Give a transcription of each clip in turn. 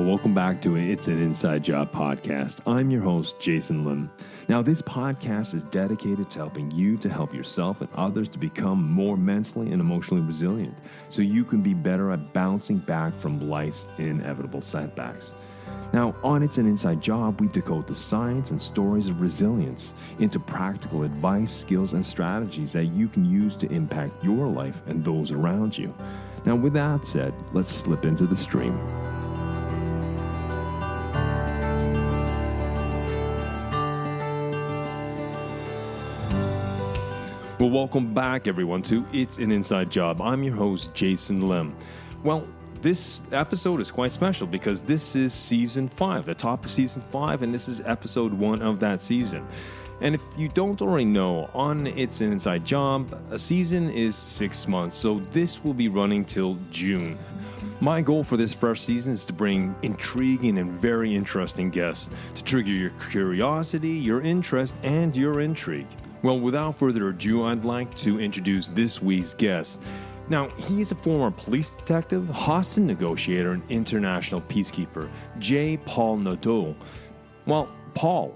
welcome back to It's an Inside Job podcast. I'm your host, Jason Lim. Now, this podcast is dedicated to helping you to help yourself and others to become more mentally and emotionally resilient so you can be better at bouncing back from life's inevitable setbacks. Now, on It's an Inside Job, we decode the science and stories of resilience into practical advice, skills, and strategies that you can use to impact your life and those around you. Now, with that said, let's slip into the stream. Well, welcome back, everyone, to It's an Inside Job. I'm your host, Jason Lim. Well, this episode is quite special because this is Season 5, the top of Season 5, and this is Episode 1 of that season. And if you don't already know, on It's an Inside Job, a season is 6 months, so this will be running till June. My goal for this first season is to bring intriguing and very interesting guests to trigger your curiosity, your interest, and your intrigue. Well, without further ado, I'd like to introduce this week's guest. Now, he is a former police detective, hostage negotiator, and international peacekeeper, J. Paul Nadeau. Well, Paul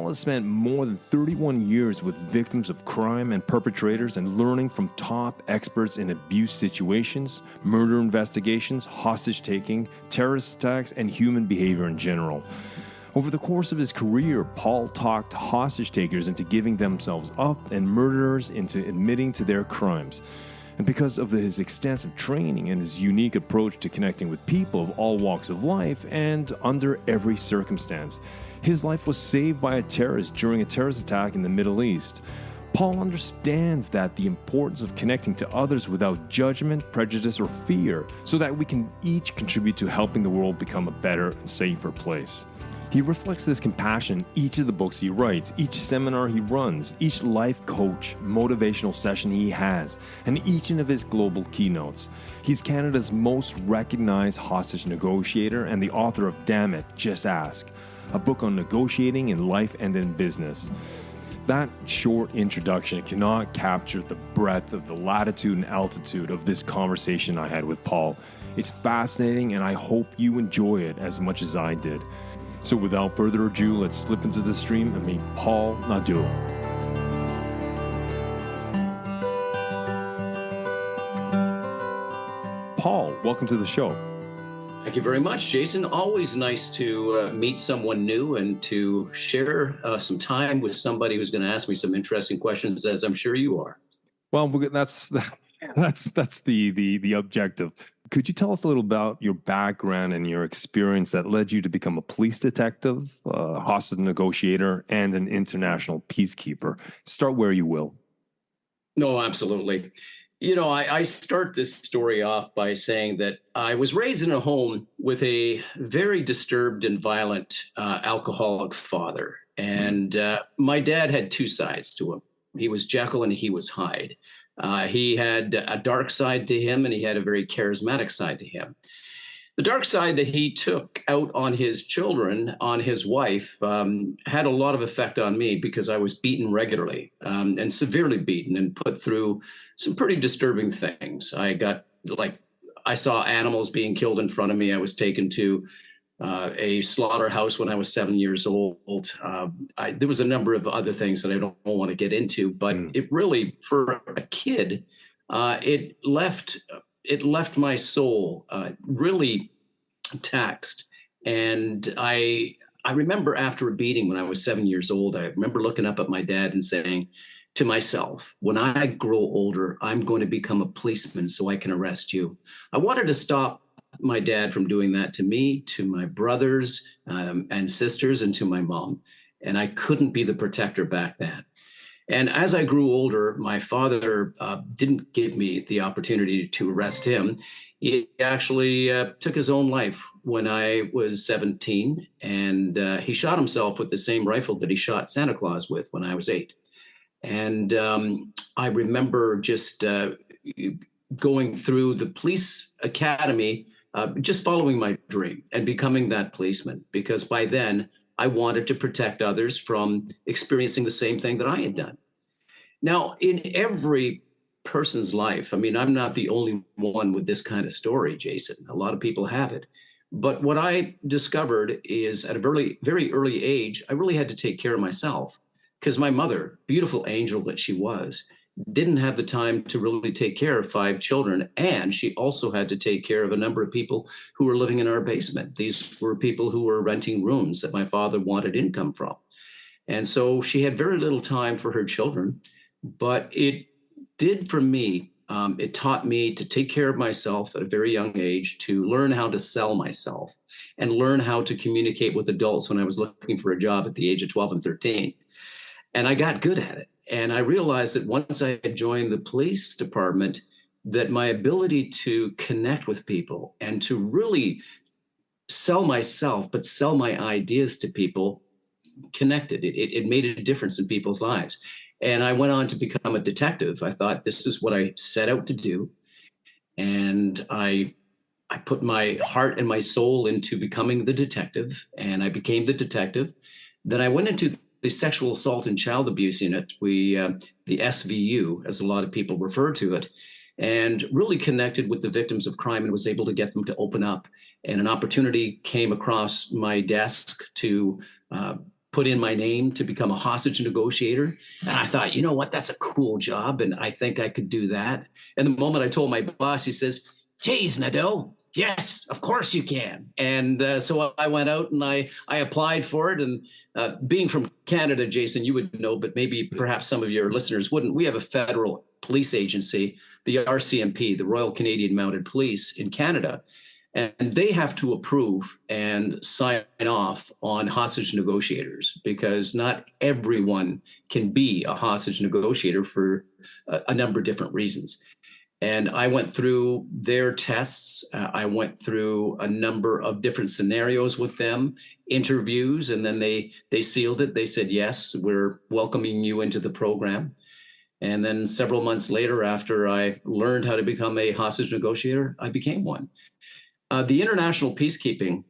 has spent more than 31 years with victims of crime and perpetrators and learning from top experts in abuse situations, murder investigations, hostage-taking, terrorist attacks, and human behavior in general. Over the course of his career, Paul talked hostage takers into giving themselves up and murderers into admitting to their crimes. And because of his extensive training and his unique approach to connecting with people of all walks of life and under every circumstance, his life was saved by a terrorist during a terrorist attack in the Middle East. Paul understands that the importance of connecting to others without judgment, prejudice, or fear so that we can each contribute to helping the world become a better and safer place. He reflects this compassion in each of the books he writes, each seminar he runs, each life coach, motivational session he has, and each of his global keynotes. He's Canada's most recognized hostage negotiator and the author of Dammit, Just Ask, a book on negotiating in life and in business. That short introduction cannot capture the breadth of the latitude and altitude of this conversation I had with Paul. It's fascinating, and I hope you enjoy it as much as I did. So without further ado, let's slip into the stream and meet Paul Nadeau. Paul, welcome to the show. Thank you very much, Jason. Always nice to meet someone new and to share some time with somebody who's going to ask me some interesting questions, as I'm sure you are. Well, that's the objective. Could you tell us a little about your background and your experience that led you to become a police detective, a hostage negotiator, and an international peacekeeper? Start where you will. No, absolutely. You know, I start this story off by saying that I was raised in a home with a very disturbed and violent alcoholic father. And my dad had two sides to him. He was Jekyll and he was Hyde. He had a dark side to him, and he had a very charismatic side to him. The dark side that he took out on his children, on his wife, had a lot of effect on me because I was beaten regularly and severely beaten and put through some pretty disturbing things. I saw animals being killed in front of me. I was taken to a slaughterhouse when I was 7 years old. There was a number of other things that I don't want to get into, but it really, for a kid, it left my soul really taxed. And I remember after a beating when I was 7 years old, I remember looking up at my dad and saying to myself, when I grow older, I'm going to become a policeman so I can arrest you. I wanted to stop my dad from doing that to me, to my brothers and sisters, and to my mom. And I couldn't be the protector back then. And as I grew older, my father didn't give me the opportunity to arrest him. He actually took his own life when I was 17, and he shot himself with the same rifle that he shot Santa Claus with when I was 8. And I remember just going through the police academy, just following my dream and becoming that policeman, because by then I wanted to protect others from experiencing the same thing that I had done. Now, in every person's life, I mean, I'm not the only one with this kind of story, Jason. A lot of people have it. But what I discovered is at a very early age, I really had to take care of myself because my mother, beautiful angel that she was, didn't have the time to really take care of 5 children. And she also had to take care of a number of people who were living in our basement. These were people who were renting rooms that my father wanted income from. And so she had very little time for her children, but it did for me. It taught me to take care of myself at a very young age, to learn how to sell myself and learn how to communicate with adults when I was looking for a job at the age of 12 and 13. And I got good at it. And I realized that once I had joined the police department, that my ability to connect with people and to really sell myself, but sell my ideas to people connected. It made a difference in people's lives. And I went on to become a detective. I thought this is what I set out to do. And I put my heart and my soul into becoming the detective, and I became the detective. Then I went into the sexual assault and child abuse unit, the SVU, as a lot of people refer to it, and really connected with the victims of crime and was able to get them to open up. And an opportunity came across my desk to put in my name to become a hostage negotiator. And I thought, you know what, that's a cool job. And I think I could do that. And the moment I told my boss, he says, geez, Nadeau, yes, of course you can. And so I went out and I applied for it. And being from Canada, Jason, you would know, but maybe perhaps some of your listeners wouldn't. We have a federal police agency, the RCMP, the Royal Canadian Mounted Police in Canada. And they have to approve and sign off on hostage negotiators because not everyone can be a hostage negotiator for a number of different reasons. And I went through their tests. I went through a number of different scenarios with them, interviews, and then they sealed it. They said, yes, we're welcoming you into the program. And then several months later, after I learned how to become a hostage negotiator, I became one. The international peacekeeping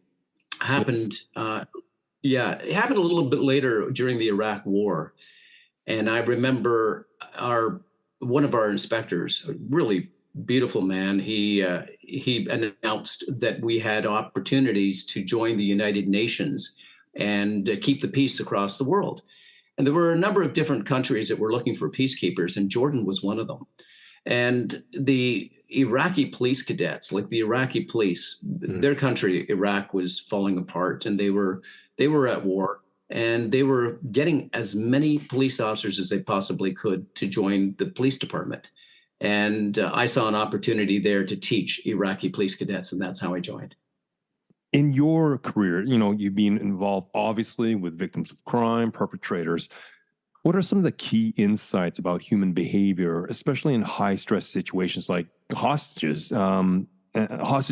happened. Yes. It happened a little bit later during the Iraq War, and I remember one of our inspectors, a really beautiful man. He announced that we had opportunities to join the United Nations and keep the peace across the world. And there were a number of different countries that were looking for peacekeepers, and Jordan was one of them. And the Iraqi police cadets, like the Iraqi police, their country, Iraq, was falling apart, and they were at war, and they were getting as many police officers as they possibly could to join the police department. And I saw an opportunity there to teach Iraqi police cadets, and that's how I joined. In your career, you've been involved obviously with victims of crime, perpetrators. What are some of the key insights about human behavior, especially in high-stress situations like hostage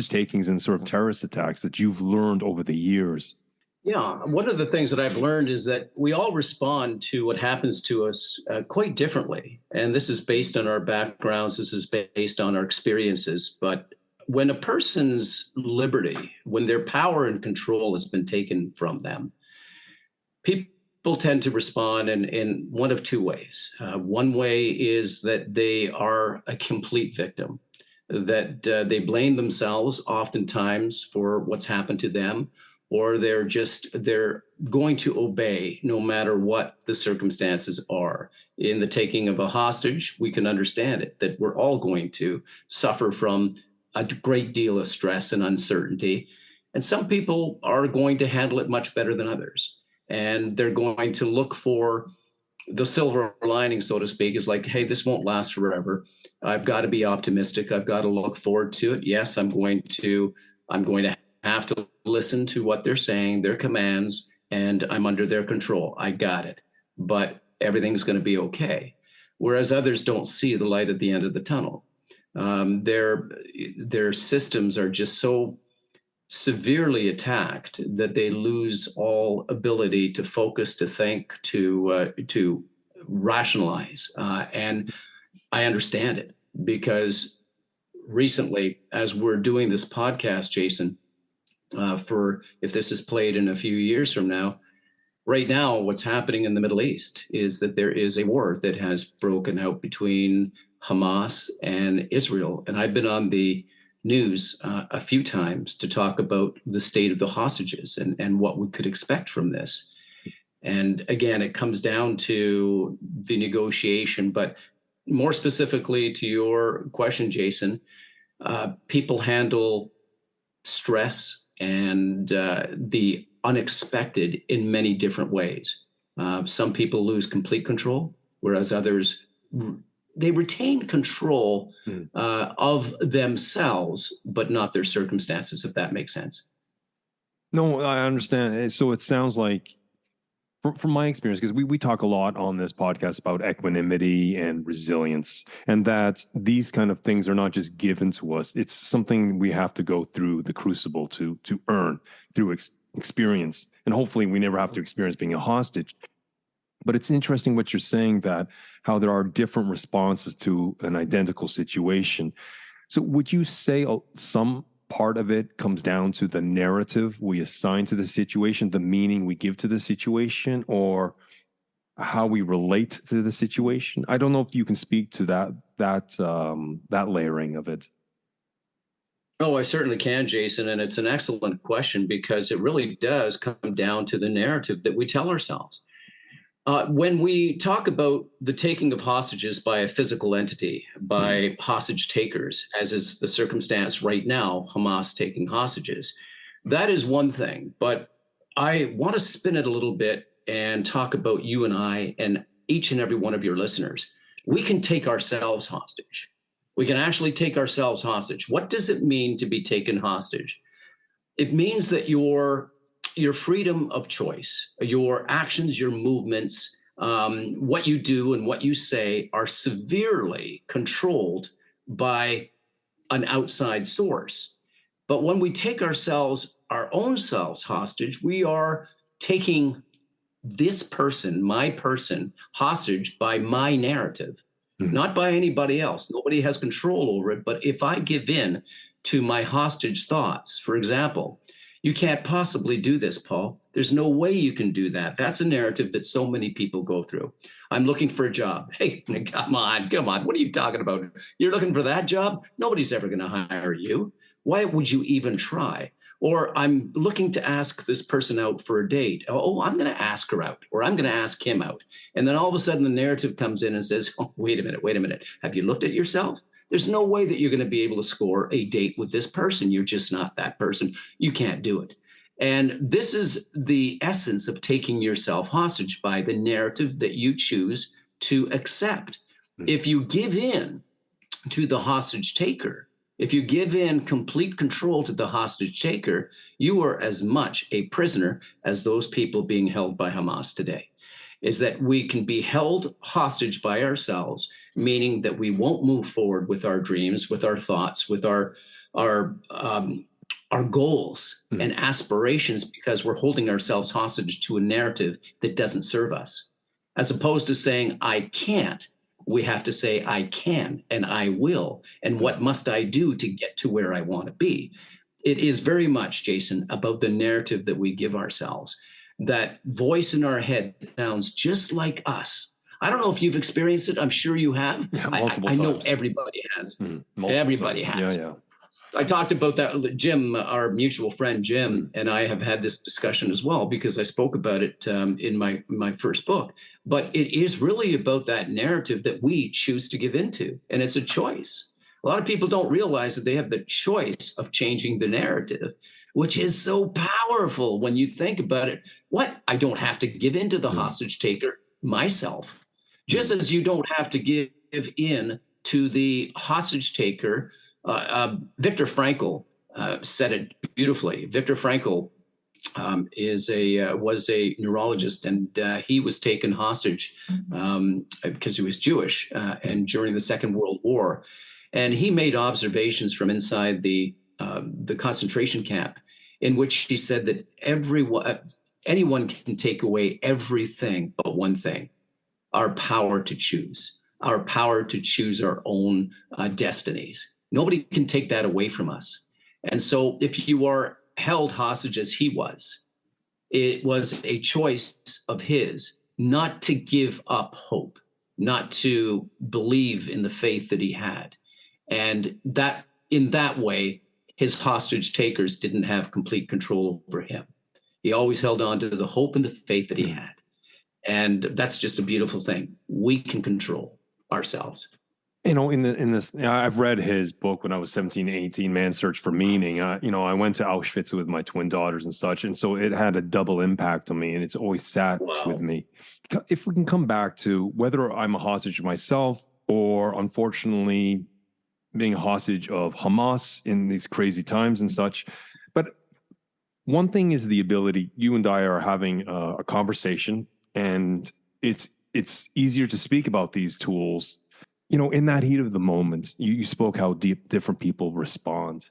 takings and sort of terrorist attacks that you've learned over the years? Yeah, one of the things that I've learned is that we all respond to what happens to us quite differently. And this is based on our backgrounds. This is based on our experiences. But when a person's liberty, when their power and control has been taken from them, people tend to respond in one of two ways. One way is that they are a complete victim, that they blame themselves oftentimes for what's happened to them, or they're going to obey no matter what the circumstances are. In the taking of a hostage, we can understand it, that we're all going to suffer from a great deal of stress and uncertainty. And some people are going to handle it much better than others. And they're going to look for the silver lining, so to speak, is like, hey, this won't last forever. I've got to be optimistic. I've got to look forward to it. Yes, I'm going to have to listen to what they're saying, their commands, and I'm under their control. I got it. But everything's going to be okay. Whereas others don't see the light at the end of the tunnel. Their systems are just so severely attacked that they lose all ability to focus, to think, to rationalize. And I understand it because recently, as we're doing this podcast, Jason, for if this is played in a few years from now, right now, what's happening in the Middle East is that there is a war that has broken out between Hamas and Israel. And I've been on the news a few times to talk about the state of the hostages and what we could expect from this. And again, it comes down to the negotiation, but more specifically to your question, Jason, people handle stress and the unexpected in many different ways. Some people lose complete control, whereas others, they retain control of themselves, but not their circumstances, if that makes sense. No, I understand. So it sounds like, from my experience, because we talk a lot on this podcast about equanimity and resilience, and that these kind of things are not just given to us. It's something we have to go through the crucible to earn through experience. And hopefully we never have to experience being a hostage. But it's interesting what you're saying, that how there are different responses to an identical situation. So would you say some part of it comes down to the narrative we assign to the situation, the meaning we give to the situation, or how we relate to the situation? I don't know if you can speak to that layering of it. Oh, I certainly can, Jason. And it's an excellent question because it really does come down to the narrative that we tell ourselves. When we talk about the taking of hostages by a physical entity, by hostage takers, as is the circumstance right now, Hamas taking hostages, that is one thing. But I want to spin it a little bit and talk about you and I and each and every one of your listeners. We can take ourselves hostage. We can actually take ourselves hostage. What does it mean to be taken hostage? It means that your freedom of choice, your actions, your movements, what you do and what you say are severely controlled by an outside source. But when we take our own selves hostage, we are taking this person, my person, hostage by my narrative, not by anybody else. Nobody has control over it. But if I give in to my hostage thoughts, for example, you can't possibly do this, Paul. There's no way you can do that. That's a narrative that so many people go through. I'm looking for a job. Hey, come on. What are you talking about? You're looking for that job? Nobody's ever going to hire you. Why would you even try? Or I'm looking to ask this person out for a date. Oh, I'm going to ask her out, or I'm going to ask him out. And then all of a sudden the narrative comes in and says, oh, wait a minute. Have you looked at yourself? There's no way that you're going to be able to score a date with this person. You're just not that person. You can't do it. And this is the essence of taking yourself hostage by the narrative that you choose to accept. If you give in to the hostage taker, if you give in complete control to the hostage taker, you are as much a prisoner as those people being held by Hamas today. Is that we can be held hostage by ourselves, meaning that we won't move forward with our dreams, with our thoughts, with our goals and aspirations, because we're holding ourselves hostage to a narrative that doesn't serve us. As opposed to saying, I can't, we have to say, I can and I will. And what must I do to get to where I want to be? It is very much, Jason, about the narrative that we give ourselves. That voice in our head sounds just like us. I don't know if you've experienced it. I'm sure you have. Yeah, I know everybody has. Everybody has. Yeah. I talked about that. Jim, our mutual friend, Jim, and I have had this discussion as well because I spoke about it in my first book. But it is really about that narrative that we choose to give into. And it's a choice. A lot of people don't realize that they have the choice of changing the narrative, which is so powerful when you think about it. What? I don't have to give in to the hostage taker myself, just as you don't have to give in to the hostage taker. Viktor Frankl said it beautifully. Viktor Frankl was a neurologist, and he was taken hostage because he was Jewish, and during the Second World War, and he made observations from inside the concentration camp, in which he said that anyone can take away everything but one thing: our power to choose, our own destinies. Nobody can take that away from us. And so if you are held hostage as he was, it was a choice of his not to give up hope, not to believe in the faith that he had. And that in that way, his hostage takers didn't have complete control over him. He always held on to the hope and the faith that he had. And that's just a beautiful thing. We can control ourselves. In this, I've read his book when I was 17, 18, Man's Search for Meaning. I went to Auschwitz with my twin daughters and such. And so it had a double impact on me, and it's always sat with me. If we can come back to whether I'm a hostage myself or unfortunately being a hostage of Hamas in these crazy times and such. But one thing is the ability, you and I are having a conversation, and it's easier to speak about these tools. In that heat of the moment, you spoke how different people respond.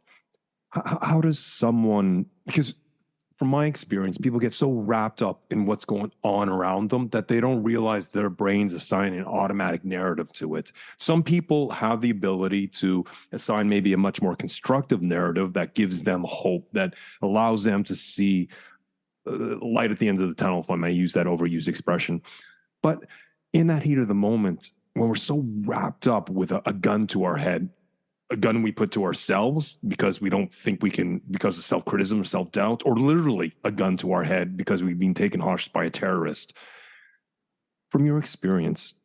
How does someone, because from my experience, people get so wrapped up in what's going on around them that they don't realize their brains assign an automatic narrative to it. Some people have the ability to assign maybe a much more constructive narrative that gives them hope, that allows them to see light at the end of the tunnel, if I may use that overused expression. But in that heat of the moment, when we're so wrapped up with a gun to our head, a gun we put to ourselves because we don't think we can, because of self-criticism or self-doubt, or literally a gun to our head because we've been taken hostage by a terrorist. From your experience,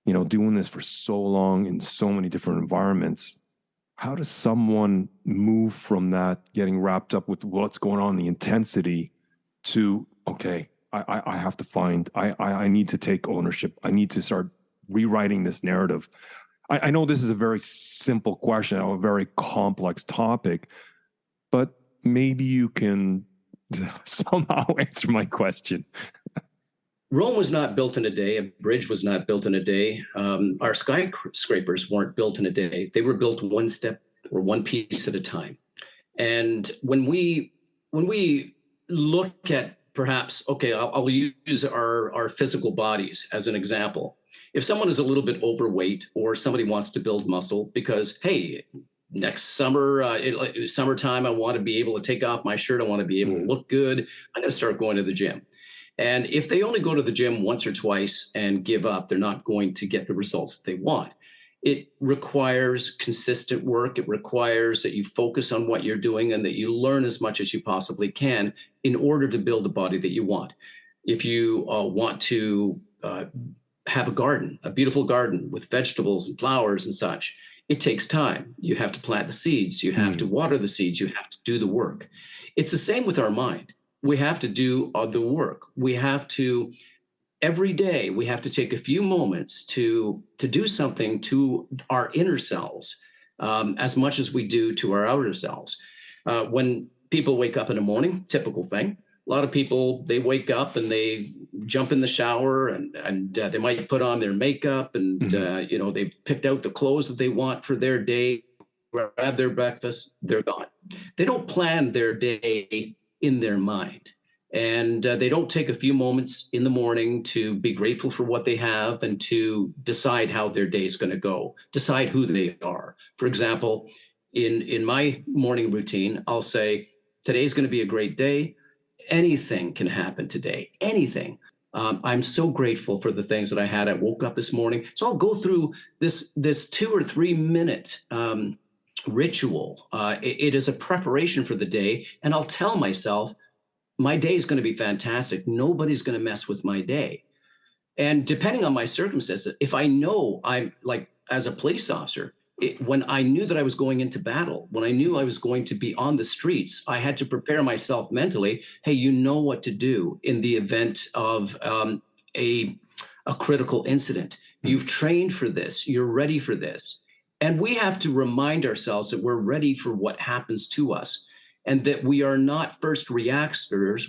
doing this for so long in so many different environments, how does someone move from that, getting wrapped up with what's going on, the intensity, to, okay, I have to find, I need to take ownership. I need to start rewriting this narrative. I know this is a very simple question, a very complex topic, but maybe you can somehow answer my question. Rome was not built in a day. A bridge was not built in a day. Our skyscrapers weren't built in a day. They were built one step or one piece at a time. And when we look at perhaps, okay, I'll use our physical bodies as an example. If someone is a little bit overweight, or somebody wants to build muscle because, hey, next summer, summertime, I want to be able to take off my shirt. I want to be able to look good. I'm going to start going to the gym. And if they only go to the gym once or twice and give up, they're not going to get the results that they want. It requires consistent work. It requires that you focus on what you're doing and that you learn as much as you possibly can in order to build the body that you want. If you want to have a garden, a beautiful garden with vegetables and flowers and such, it takes time. You have to plant the seeds. You have to water the seeds. You have to do the work. It's the same with our mind. We have to do the work. We have to, every day, we have to take a few moments to do something to our inner selves as much as we do to our outer selves. When people wake up in the morning, typical thing, a lot of people, they wake up and they jump in the shower and they might put on their makeup and, they've picked out the clothes that they want for their day, grab their breakfast, they're gone. They don't plan their day in their mind. And they don't take a few moments in the morning to be grateful for what they have and to decide how their day is going to go, decide who they are. For example, in my morning routine, I'll say, today's going to be a great day. Anything can happen today, anything. I'm so grateful for the things that I had. I woke up this morning. So I'll go through this 2 or 3 minute ritual. It is a preparation for the day. And I'll tell myself, my day is going to be fantastic. Nobody's going to mess with my day. And depending on my circumstances, if I know I'm like, as a police officer, when I knew that I was going into battle, when I knew I was going to be on the streets, I had to prepare myself mentally. Hey, you know what to do in the event of a critical incident. You've trained for this. You're ready for this. And we have to remind ourselves that we're ready for what happens to us and that we are not first reactors.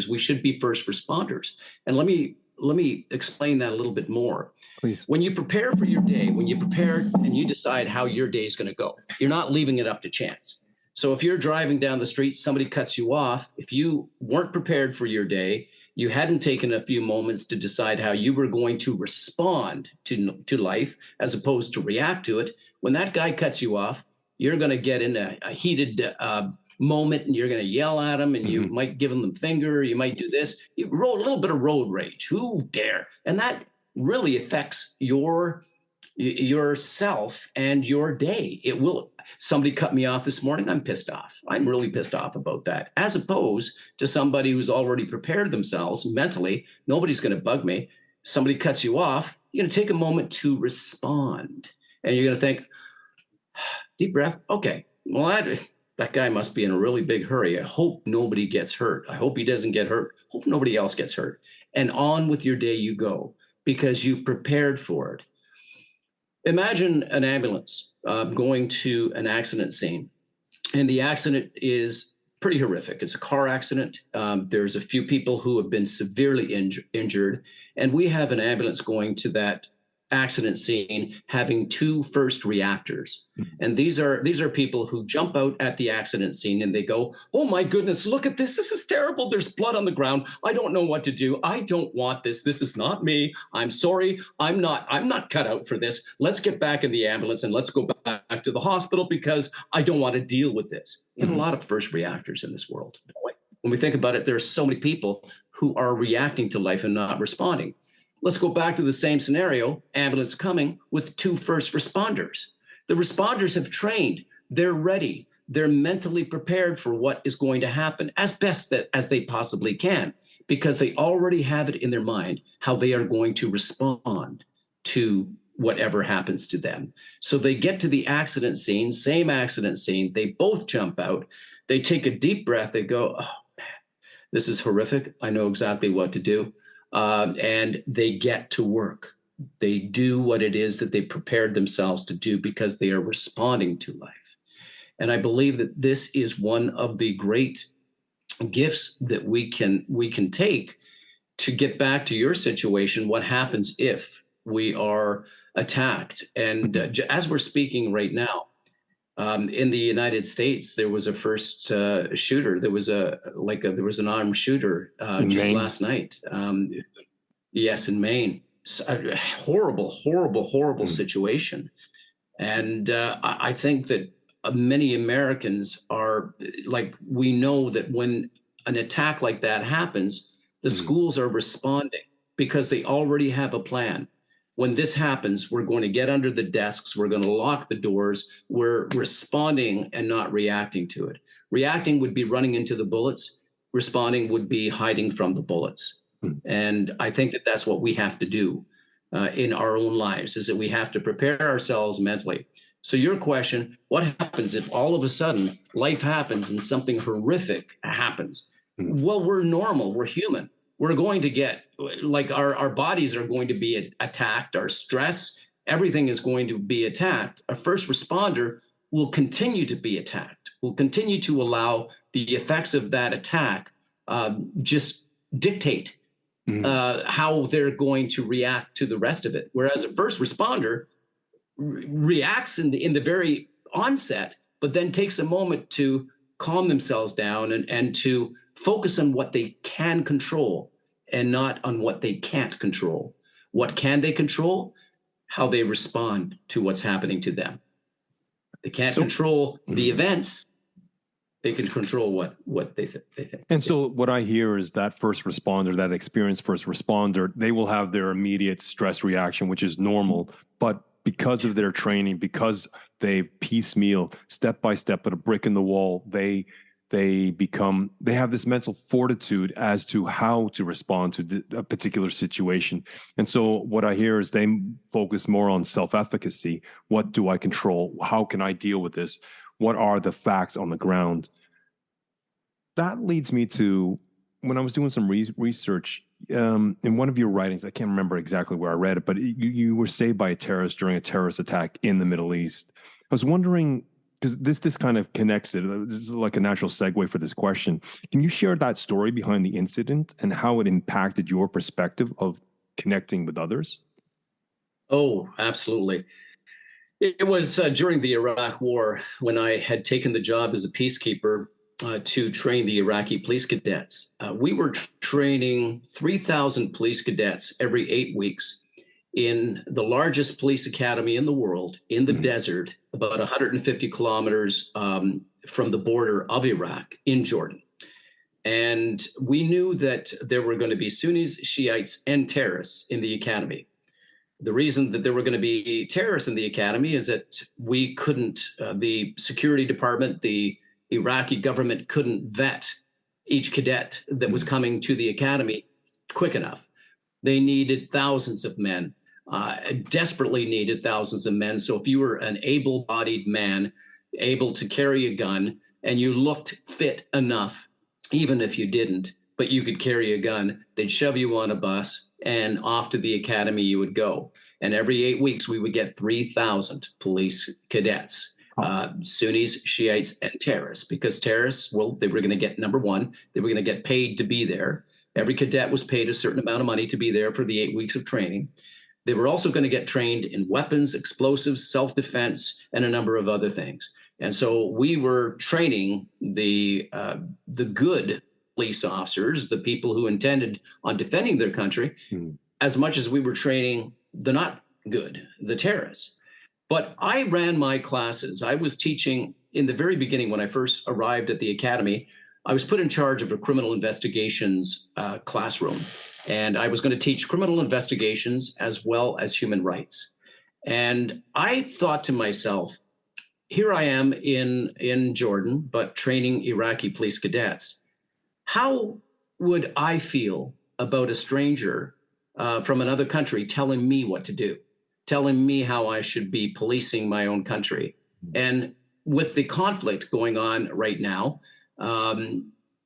We should be first responders. And let me explain that a little bit more. Please. When you prepare for your day, when you prepare and you decide how your day is going to go, you're not leaving it up to chance. So if you're driving down the street, somebody cuts you off, if you weren't prepared for your day, you hadn't taken a few moments to decide how you were going to respond to life as opposed to react to it, when that guy cuts you off, you're going to get in a heated moment and you're going to yell at them and you might give them the finger, you might do this, you roll a little bit of road rage, who dare? And that really affects your yourself and your day. It will. Somebody cut me off this morning. I'm pissed off. I'm really pissed off about that. As opposed to somebody who's already prepared themselves mentally. Nobody's going to bug me. Somebody cuts you off. You're going to take a moment to respond. And you're going to think, deep breath. Okay, well, that guy must be in a really big hurry. I hope nobody gets hurt. I hope he doesn't get hurt. Hope nobody else gets hurt. And on with your day you go because you prepared for it. Imagine an ambulance going to an accident scene, and the accident is pretty horrific. It's a car accident. There's a few people who have been severely injured, and we have an ambulance going to that accident scene having two first reactors. And these are people who jump out at the accident scene and they go, oh my goodness, look at this. This is terrible. There's blood on the ground. I don't know what to do. I don't want this. This is not me. I'm sorry. I'm not cut out for this. Let's get back in the ambulance and let's go back to the hospital because I don't want to deal with this. We have a lot of first reactors in this world. When we think about it, there are so many people who are reacting to life and not responding. Let's go back to the same scenario, ambulance coming with two first responders. The responders have trained, they're ready, they're mentally prepared for what is going to happen as best as they possibly can, because they already have it in their mind how they are going to respond to whatever happens to them. So they get to the accident scene, same accident scene, they both jump out, they take a deep breath, they go, oh man, this is horrific, I know exactly what to do. And they get to work. They do what it is that they prepared themselves to do because they are responding to life. And I believe that this is one of the great gifts that we can take to get back to your situation. What happens if we are attacked? And as we're speaking right now, in the United States, there was a first shooter. There was an armed shooter just Maine? last night. Yes, in Maine. A horrible situation. And I think that many Americans are like, we know that when an attack like that happens, the schools are responding because they already have a plan. When this happens, we're going to get under the desks. We're going to lock the doors. We're responding and not reacting to it. Reacting would be running into the bullets. Responding would be hiding from the bullets. And I think that that's what we have to do in our own lives, is that we have to prepare ourselves mentally. So your question, what happens if all of a sudden life happens and something horrific happens? Well, we're normal. We're human. We're going to get, like, our bodies are going to be attacked. Our stress, everything is going to be attacked. A first responder will continue to be attacked, will continue to allow the effects of that attack just dictate how they're going to react to the rest of it. Whereas a first responder reacts in the very onset, but then takes a moment to calm themselves down and to focus on what they can control and not on what they can't control. What can they control? How they respond to what's happening to them. They can't control the events. They can control what they think. And so what I hear is that first responder, that experienced first responder, they will have their immediate stress reaction, which is normal. But because of their training, because they've piecemeal, step by step, put a brick in the wall, they have this mental fortitude as to how to respond to a particular situation. And so what I hear is they focus more on self-efficacy. What do I control? How can I deal with this? What are the facts on the ground? That leads me to, when I was doing some research, in one of your writings, I can't remember exactly where I read it, but you were saved by a terrorist during a terrorist attack in the Middle East. I was wondering, because this kind of connects it. This is like a natural segue for this question. Can you share that story behind the incident and how it impacted your perspective of connecting with others? Oh, absolutely. It was during the Iraq War when I had taken the job as a peacekeeper to train the Iraqi police cadets. We were training 3,000 police cadets every 8 weeks in the largest police academy in the world, in the desert, about 150 kilometers from the border of Iraq, in Jordan. And we knew that there were going to be Sunnis, Shiites, and terrorists in the academy. The reason that there were going to be terrorists in the academy is that we couldn't, the security department, the Iraqi government couldn't vet each cadet that was coming to the academy quick enough. They needed thousands of men, desperately needed thousands of men. So if you were an able-bodied man, able to carry a gun, and you looked fit enough, even if you didn't, but you could carry a gun, they'd shove you on a bus and off to the academy you would go. And every 8 weeks, we would get 3,000 police cadets, Sunnis, Shiites, and terrorists, because terrorists, well, they were going to get, number one, they were going to get paid to be there. Every cadet was paid a certain amount of money to be there for the 8 weeks of training. They were also going to get trained in weapons, explosives, self-defense, and a number of other things. And so we were training the good police officers, the people who intended on defending their country, as much as we were training the not good, the terrorists. But I ran my classes. I was teaching in the very beginning when I first arrived at the academy. I was put in charge of a criminal investigations classroom, and I was going to teach criminal investigations as well as human rights. And I thought to myself, here I am in Jordan, but training Iraqi police cadets. How would I feel about a stranger from another country telling me what to do, telling me how I should be policing my own country? And with the conflict going on right now,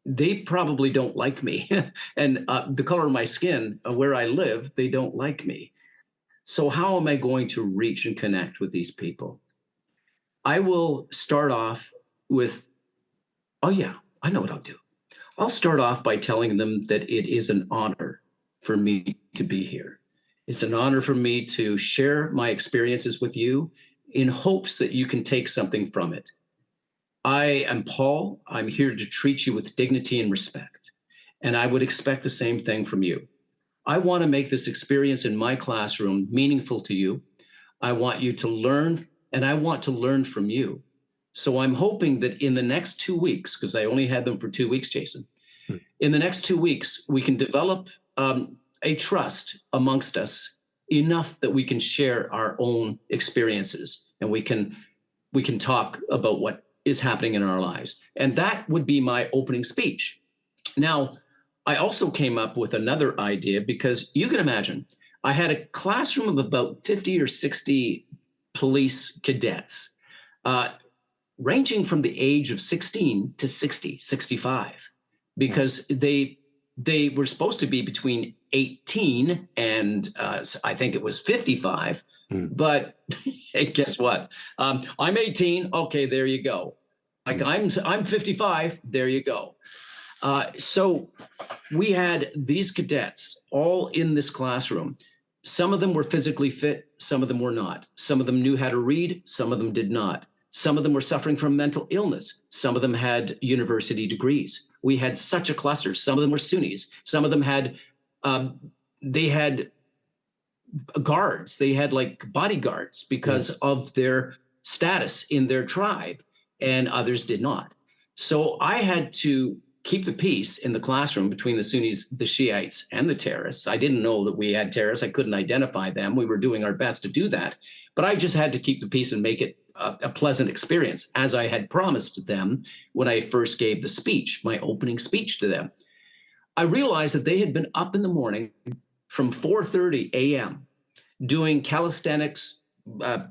they probably don't like me. And the color of my skin, where I live, they don't like me. So how am I going to reach and connect with these people? I will start off with, oh yeah, I know what I'll do. I'll start off by telling them that it is an honor for me to be here. It's an honor for me to share my experiences with you in hopes that you can take something from it. I am Paul. I'm here to treat you with dignity and respect. And I would expect the same thing from you. I want to make this experience in my classroom meaningful to you. I want you to learn, and I want to learn from you. So I'm hoping that in the next 2 weeks, because I only had them for 2 weeks, Jason, in the next 2 weeks, we can develop a trust amongst us enough that we can share our own experiences, and we can talk about what is happening in our lives. And that would be my opening speech. Now, I also came up with another idea, because you can imagine, I had a classroom of about 50 or 60 police cadets, ranging from the age of 16 to 60, 65, because they were supposed to be between 18 and I think it was 55. But hey, guess what? I'm 18. Okay, there you go. Like I'm 55. There you go. So we had these cadets all in this classroom. Some of them were physically fit. Some of them were not. Some of them knew how to read. Some of them did not. Some of them were suffering from mental illness. Some of them had university degrees. We had such a cluster. Some of them were Sunnis. Some of them had, they had guards. They had like bodyguards because of their status in their tribe, and others did not. So I had to keep the peace in the classroom between the Sunnis, the Shiites, and the terrorists. I didn't know that we had terrorists. I couldn't identify them. We were doing our best to do that. But I just had to keep the peace and make it a pleasant experience, as I had promised them when I first gave the speech, my opening speech to them. I realized that they had been up in the morning from 4:30 a.m. doing calisthenics,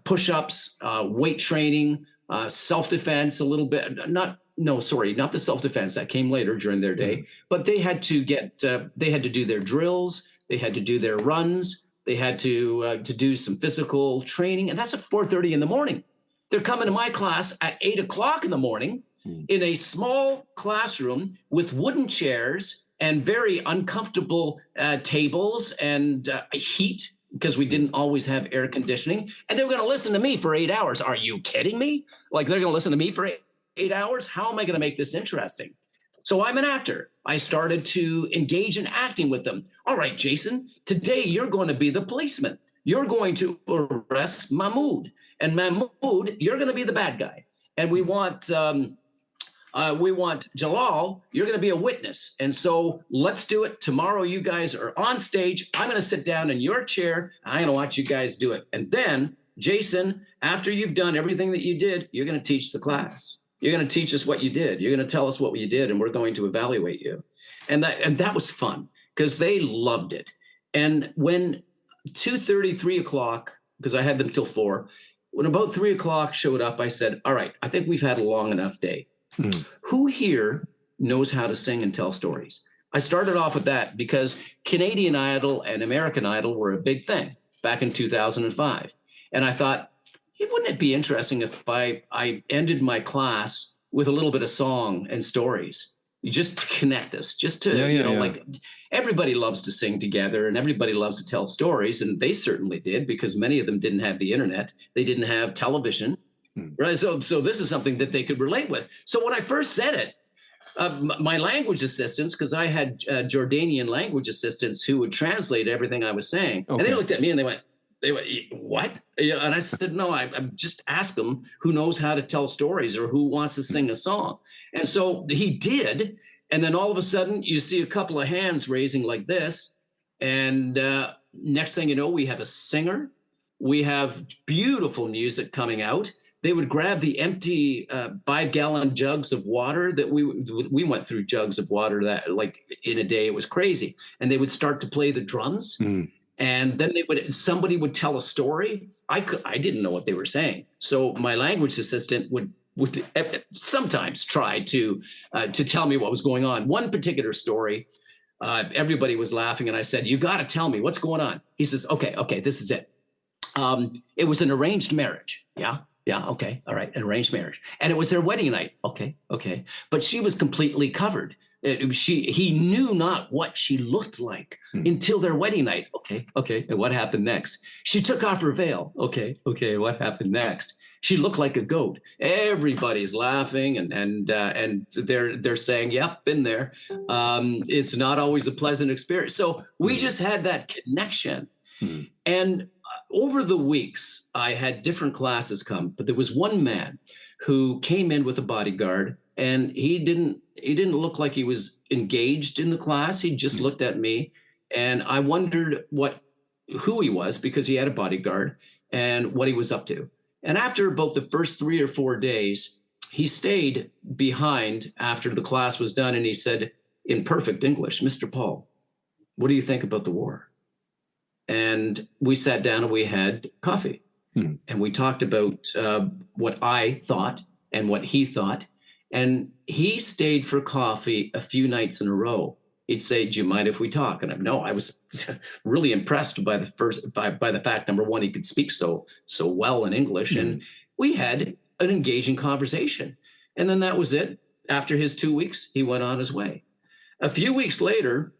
push-ups, weight training, self-defense a little bit. Not the self-defense that came later during their day, but they had to do their drills. They had to do their runs. They had to do some physical training. And that's at 4:30 in the morning. They're coming to my class at 8 o'clock in the morning in a small classroom with wooden chairs and very uncomfortable tables and heat, because we didn't always have air conditioning. And they were going to listen to me for 8 hours. Are you kidding me? Like, they're going to listen to me for 8 hours? How am I going to make this interesting? So I'm an actor. I started to engage in acting with them. All right, Jason, today you're going to be the policeman. You're going to arrest Mahmoud. And Mahmoud, you're going to be the bad guy. And we want we want Jalal, you're going to be a witness. And so let's do it. Tomorrow, you guys are on stage. I'm going to sit down in your chair. I'm going to watch you guys do it. And then, Jason, after you've done everything that you did, you're going to teach the class. You're going to teach us what you did. You're going to tell us what you did, and we're going to evaluate you. And that was fun because they loved it. And when 2:30, 3 o'clock, because I had them till 4, when about 3 o'clock showed up, I said, all right, I think we've had a long enough day. Who here knows how to sing and tell stories? I started off with that because Canadian Idol and American Idol were a big thing back in 2005. And I thought, wouldn't it be interesting if I ended my class with a little bit of song and stories, just to connect us, just to, like everybody loves to sing together and everybody loves to tell stories. And they certainly did, because many of them didn't have the internet. They didn't have television, right? So this is something that they could relate with. So when I first said it, my language assistants, because I had Jordanian language assistants who would translate everything I was saying. Okay. And they looked at me and they went, what? And I said, no, I just ask them who knows how to tell stories or who wants to sing a song. And so he did. And then all of a sudden you see a couple of hands raising like this. And next thing you know, we have a singer. We have beautiful music coming out. They would grab the empty 5-gallon jugs of water that we went through jugs of water that like in a day, it was crazy. And they would start to play the drums. And then somebody would tell a story. I didn't know what they were saying. So my language assistant would sometimes try to tell me what was going on. One particular story, everybody was laughing. And I said, you got to tell me what's going on. He says, okay, this is it. It was an arranged marriage. Yeah. Okay. All right. An arranged marriage. And it was their wedding night. Okay. But she was completely covered. He knew not what she looked like until their wedding night. Okay. And what happened next? She took off her veil. Okay. What happened next? She looked like a goat. Everybody's laughing and they're saying, yep, been there. It's not always a pleasant experience. So we just had that connection. And over the weeks, I had different classes come, but there was one man who came in with a bodyguard, and he didn't look like he was engaged in the class. He just looked at me, and I wondered who he was, because he had a bodyguard, and what he was up to. And after about the first 3 or 4 days, he stayed behind after the class was done, and he said in perfect English, Mr. Paul, what do you think about the war? And we sat down and we had coffee, and we talked about what I thought and what he thought. And he stayed for coffee a few nights in a row. He'd say, do you mind if we talk? And I was really impressed by the fact, number one, he could speak so well in English. And we had an engaging conversation. And then that was it. After his 2 weeks, he went on his way. A few weeks later,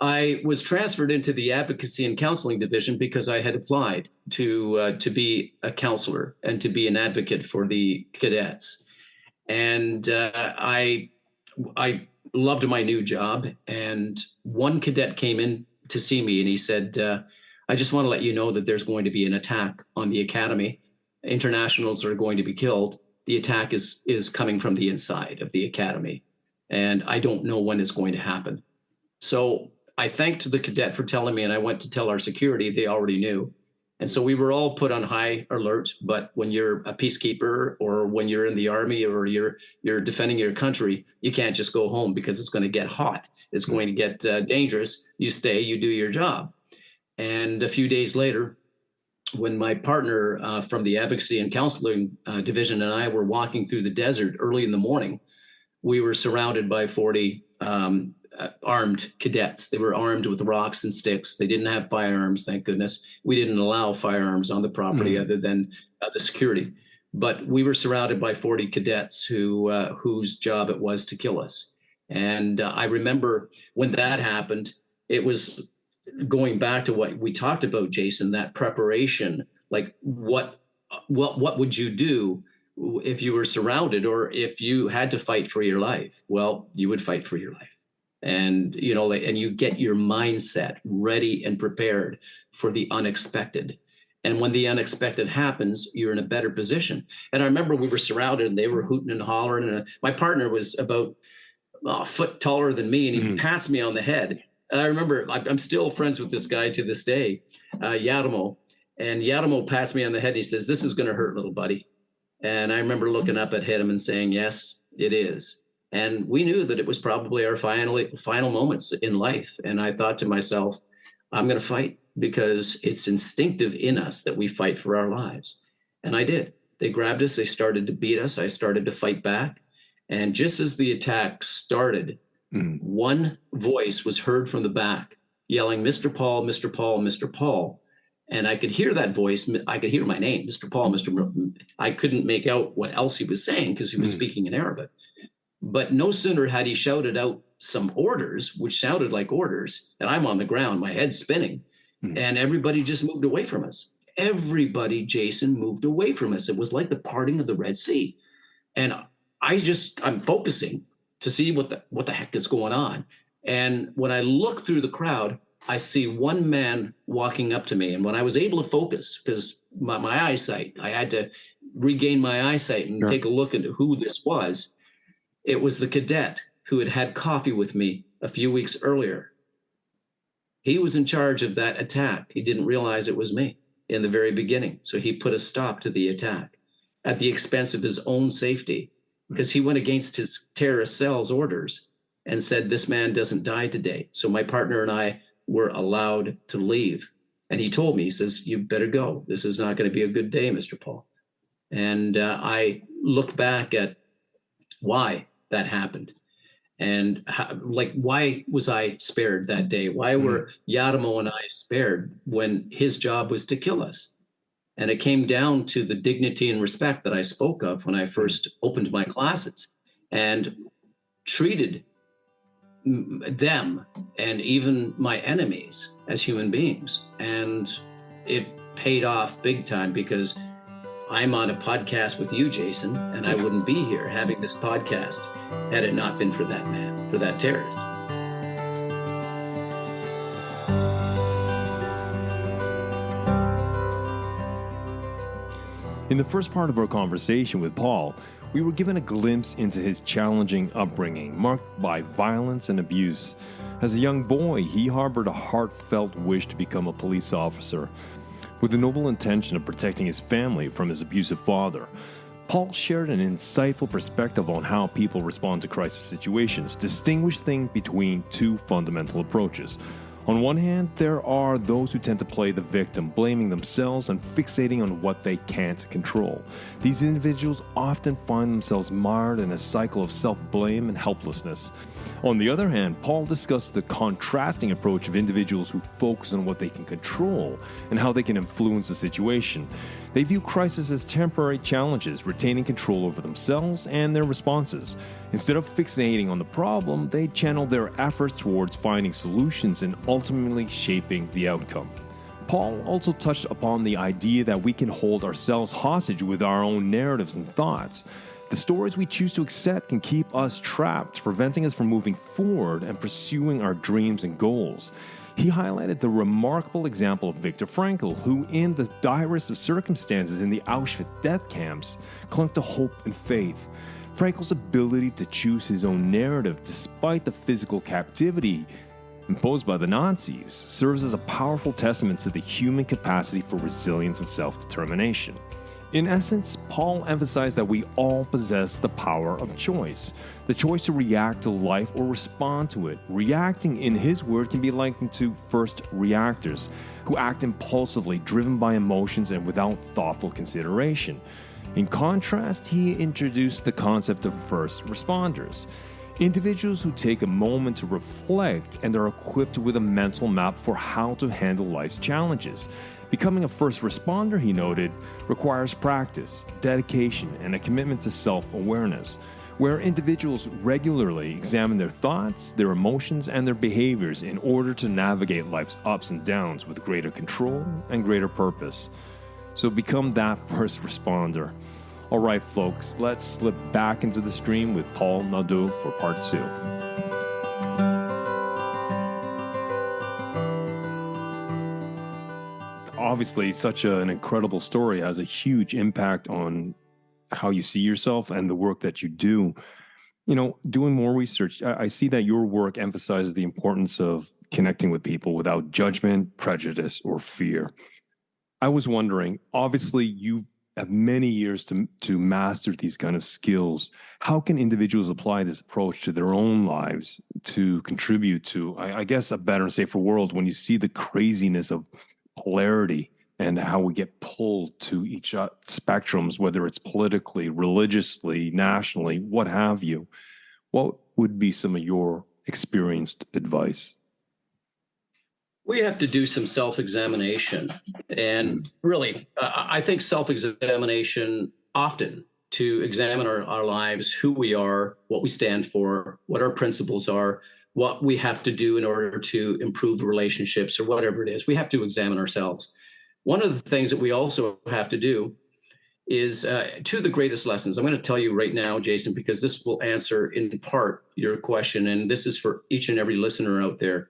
I was transferred into the advocacy and counseling division because I had applied to be a counselor and to be an advocate for the cadets. And I loved my new job. And one cadet came in to see me, and he said, I just want to let you know that there's going to be an attack on the academy. Internationals are going to be killed. The attack is coming from the inside of the academy. And I don't know when it's going to happen. So I thanked the cadet for telling me, and I went to tell our security. They already knew. And so we were all put on high alert. But when you're a peacekeeper, or when you're in the army, or you're defending your country, you can't just go home, because it's going to get hot. It's going to get dangerous. You stay, you do your job. And a few days later, when my partner from the advocacy and counseling division and I were walking through the desert early in the morning, we were surrounded by 40 armed cadets. They were armed with rocks and sticks. They didn't have firearms, thank goodness. We didn't allow firearms on the property other than the security. But we were surrounded by 40 cadets whose job it was to kill us. And I remember when that happened, it was going back to what we talked about, Jason, that preparation. Like what would you do if you were surrounded, or if you had to fight for your life? Well, you would fight for your life. And, and you get your mindset ready and prepared for the unexpected. And when the unexpected happens, you're in a better position. And I remember we were surrounded and they were hooting and hollering. And my partner was about a foot taller than me, and he pats me on the head. And I remember I'm still friends with this guy to this day, Yadamo. And Yadamo pats me on the head. And he says, "This is going to hurt, little buddy." And I remember looking up at him and saying, "Yes, it is." And we knew that it was probably our final moments in life. And I thought to myself, I'm going to fight, because it's instinctive in us that we fight for our lives. And I did. They grabbed us. They started to beat us. I started to fight back. And just as the attack started, one voice was heard from the back yelling, "Mr. Paul, Mr. Paul, Mr. Paul." And I could hear that voice. I could hear my name, Mr. Paul, I couldn't make out what else he was saying because he was speaking in Arabic. But no sooner had he shouted out some orders, which sounded like orders, and I'm on the ground, my head's spinning, and everybody just moved away from us. Everybody, Jason, moved away from us. It was like the parting of the Red Sea. And I'm focusing to see what the heck is going on. And when I look through the crowd, I see one man walking up to me. And when I was able to focus, because my eyesight, I had to regain my eyesight and take a look into who this was. It was the cadet who had had coffee with me a few weeks earlier. He was in charge of that attack. He didn't realize it was me in the very beginning. So he put a stop to the attack at the expense of his own safety, because he went against his terrorist cell's orders and said, "This man doesn't die today." So my partner and I were allowed to leave. And he told me, he says, "You better go. This is not going to be a good day, Mr. Paul." And I look back at why that happened. And why was I spared that day? Why were Yadamo and I spared when his job was to kill us? And it came down to the dignity and respect that I spoke of when I first opened my classes, and treated them and even my enemies as human beings. And it paid off big time, because I'm on a podcast with you, Jason, and I wouldn't be here having this podcast had it not been for that man, for that terrorist. In the first part of our conversation with Paul, we were given a glimpse into his challenging upbringing, marked by violence and abuse. As a young boy, he harbored a heartfelt wish to become a police officer, with the noble intention of protecting his family from his abusive father. Paul shared an insightful perspective on how people respond to crisis situations, distinguishing between two fundamental approaches. On one hand, there are those who tend to play the victim, blaming themselves and fixating on what they can't control. These individuals often find themselves mired in a cycle of self-blame and helplessness. On the other hand, Paul discussed the contrasting approach of individuals who focus on what they can control and how they can influence the situation. They view crises as temporary challenges, retaining control over themselves and their responses. Instead of fixating on the problem, they channel their efforts towards finding solutions and ultimately shaping the outcome. Paul also touched upon the idea that we can hold ourselves hostage with our own narratives and thoughts. The stories we choose to accept can keep us trapped, preventing us from moving forward and pursuing our dreams and goals. He highlighted the remarkable example of Viktor Frankl, who, in the direst of circumstances in the Auschwitz death camps, clung to hope and faith. Frankl's ability to choose his own narrative despite the physical captivity imposed by the Nazis serves as a powerful testament to the human capacity for resilience and self-determination. In essence, Paul emphasized that we all possess the power of choice, the choice to react to life or respond to it. Reacting, in his word, can be likened to first reactors, who act impulsively, driven by emotions and without thoughtful consideration. In contrast, he introduced the concept of first responders, individuals who take a moment to reflect and are equipped with a mental map for how to handle life's challenges. Becoming a first responder, he noted, requires practice, dedication, and a commitment to self-awareness, where individuals regularly examine their thoughts, their emotions, and their behaviors in order to navigate life's ups and downs with greater control and greater purpose. So become that first responder. All right, folks, let's slip back into the stream with Paul Nadeau for part 2. obviously such an incredible story, has a huge impact on how you see yourself and the work that you do. Doing more research, I see that your work emphasizes the importance of connecting with people without judgment, prejudice, or fear. I was wondering, obviously, you have many years to master these kind of skills. How can individuals apply this approach to their own lives to contribute to, I guess, a better and safer world when you see the craziness of polarity and how we get pulled to each spectrums, whether it's politically, religiously, nationally, what have you? What would be some of your experienced advice? We have to do some self-examination. And really, I think self-examination often to examine our lives, who we are, what we stand for, what our principles are, what we have to do in order to improve relationships or whatever it is. We have to examine ourselves. One of the things that we also have to do is two of the greatest lessons. I'm going to tell you right now, Jason, because this will answer in part your question. And this is for each and every listener out there.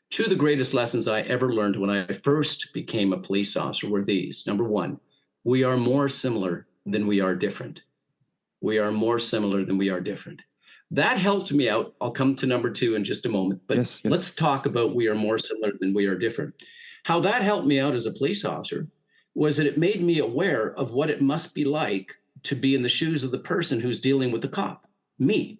Two of the greatest lessons I ever learned when I first became a police officer were these. Number one, we are more similar than we are different. We are more similar than we are different. That helped me out. I'll come to number two in just a moment, but yes. Let's talk about we are more similar than we are different. How that helped me out as a police officer was that it made me aware of what it must be like to be in the shoes of the person who's dealing with the cop, me.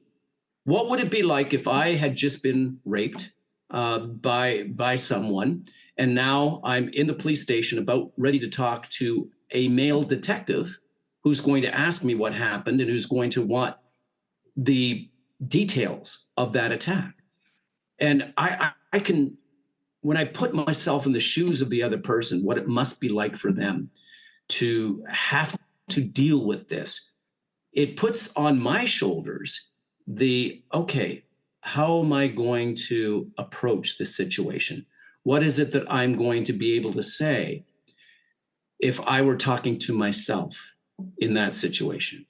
What would it be like if I had just been raped by someone, and now I'm in the police station about ready to talk to a male detective who's going to ask me what happened and who's going to want the details of that attack. And I can, when I put myself in the shoes of the other person, what it must be like for them to have to deal with this, it puts on my shoulders okay, how am I going to approach this situation? What is it that I'm going to be able to say if I were talking to myself in that situation?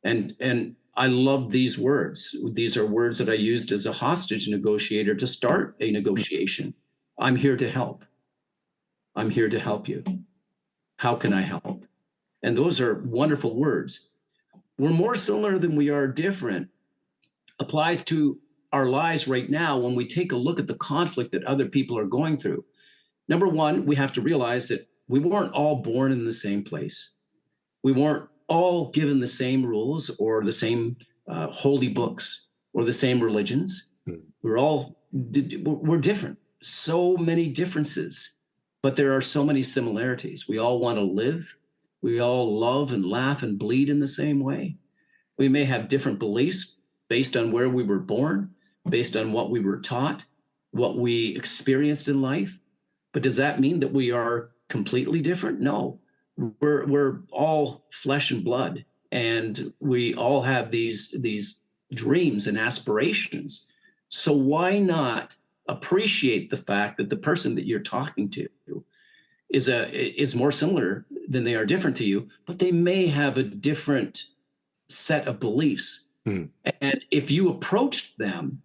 And I love these words. These are words that I used as a hostage negotiator to start a negotiation. I'm here to help. I'm here to help you. How can I help? And those are wonderful words. We're more similar than we are different applies to our lives right now when we take a look at the conflict that other people are going through. Number one, we have to realize that we weren't all born in the same place. We weren't all given the same rules or the same holy books or the same religions. We're different. So many differences, but there are so many similarities. We all want to live. We all love and laugh and bleed in the same way. We may have different beliefs based on where we were born, based on what we were taught, what we experienced in life. But does that mean that we are completely different? No, we're all flesh and blood, and we all have these dreams and aspirations. So why not appreciate the fact that the person that you're talking to is more similar than they are different to you, but they may have a different set of beliefs. And if you approached them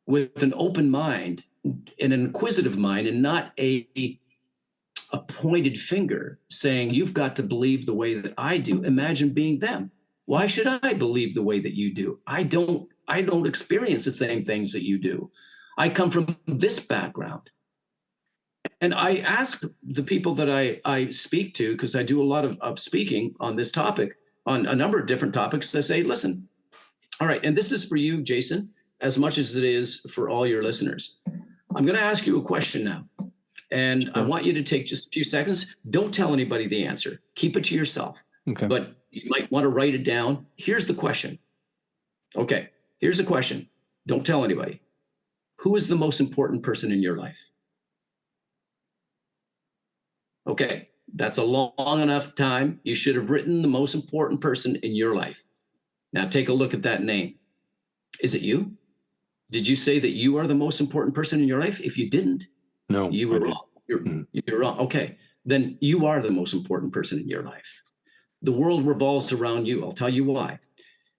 with an open mind and an inquisitive mind and not a pointed finger saying, you've got to believe the way that I do. Imagine being them. Why should I believe the way that you do? I don't experience the same things that you do. I come from this background. And I ask the people that I speak to, because I do a lot of speaking on this topic, on a number of different topics, I say, listen, all right, and this is for you, Jason, as much as it is for all your listeners. I'm going to ask you a question now. And I want you to take just a few seconds. Don't tell anybody the answer. Keep it to yourself. Okay. But you might want to write it down. Here's the question. Okay, here's the question. Don't tell anybody. Who is the most important person in your life? Okay, that's a long enough time. You should have written the most important person in your life. Now take a look at that name. Is it you? Did you say that you are the most important person in your life? If you didn't, no, you were wrong. You're wrong. Okay, then you are the most important person in your life. The world revolves around you. I'll tell you why.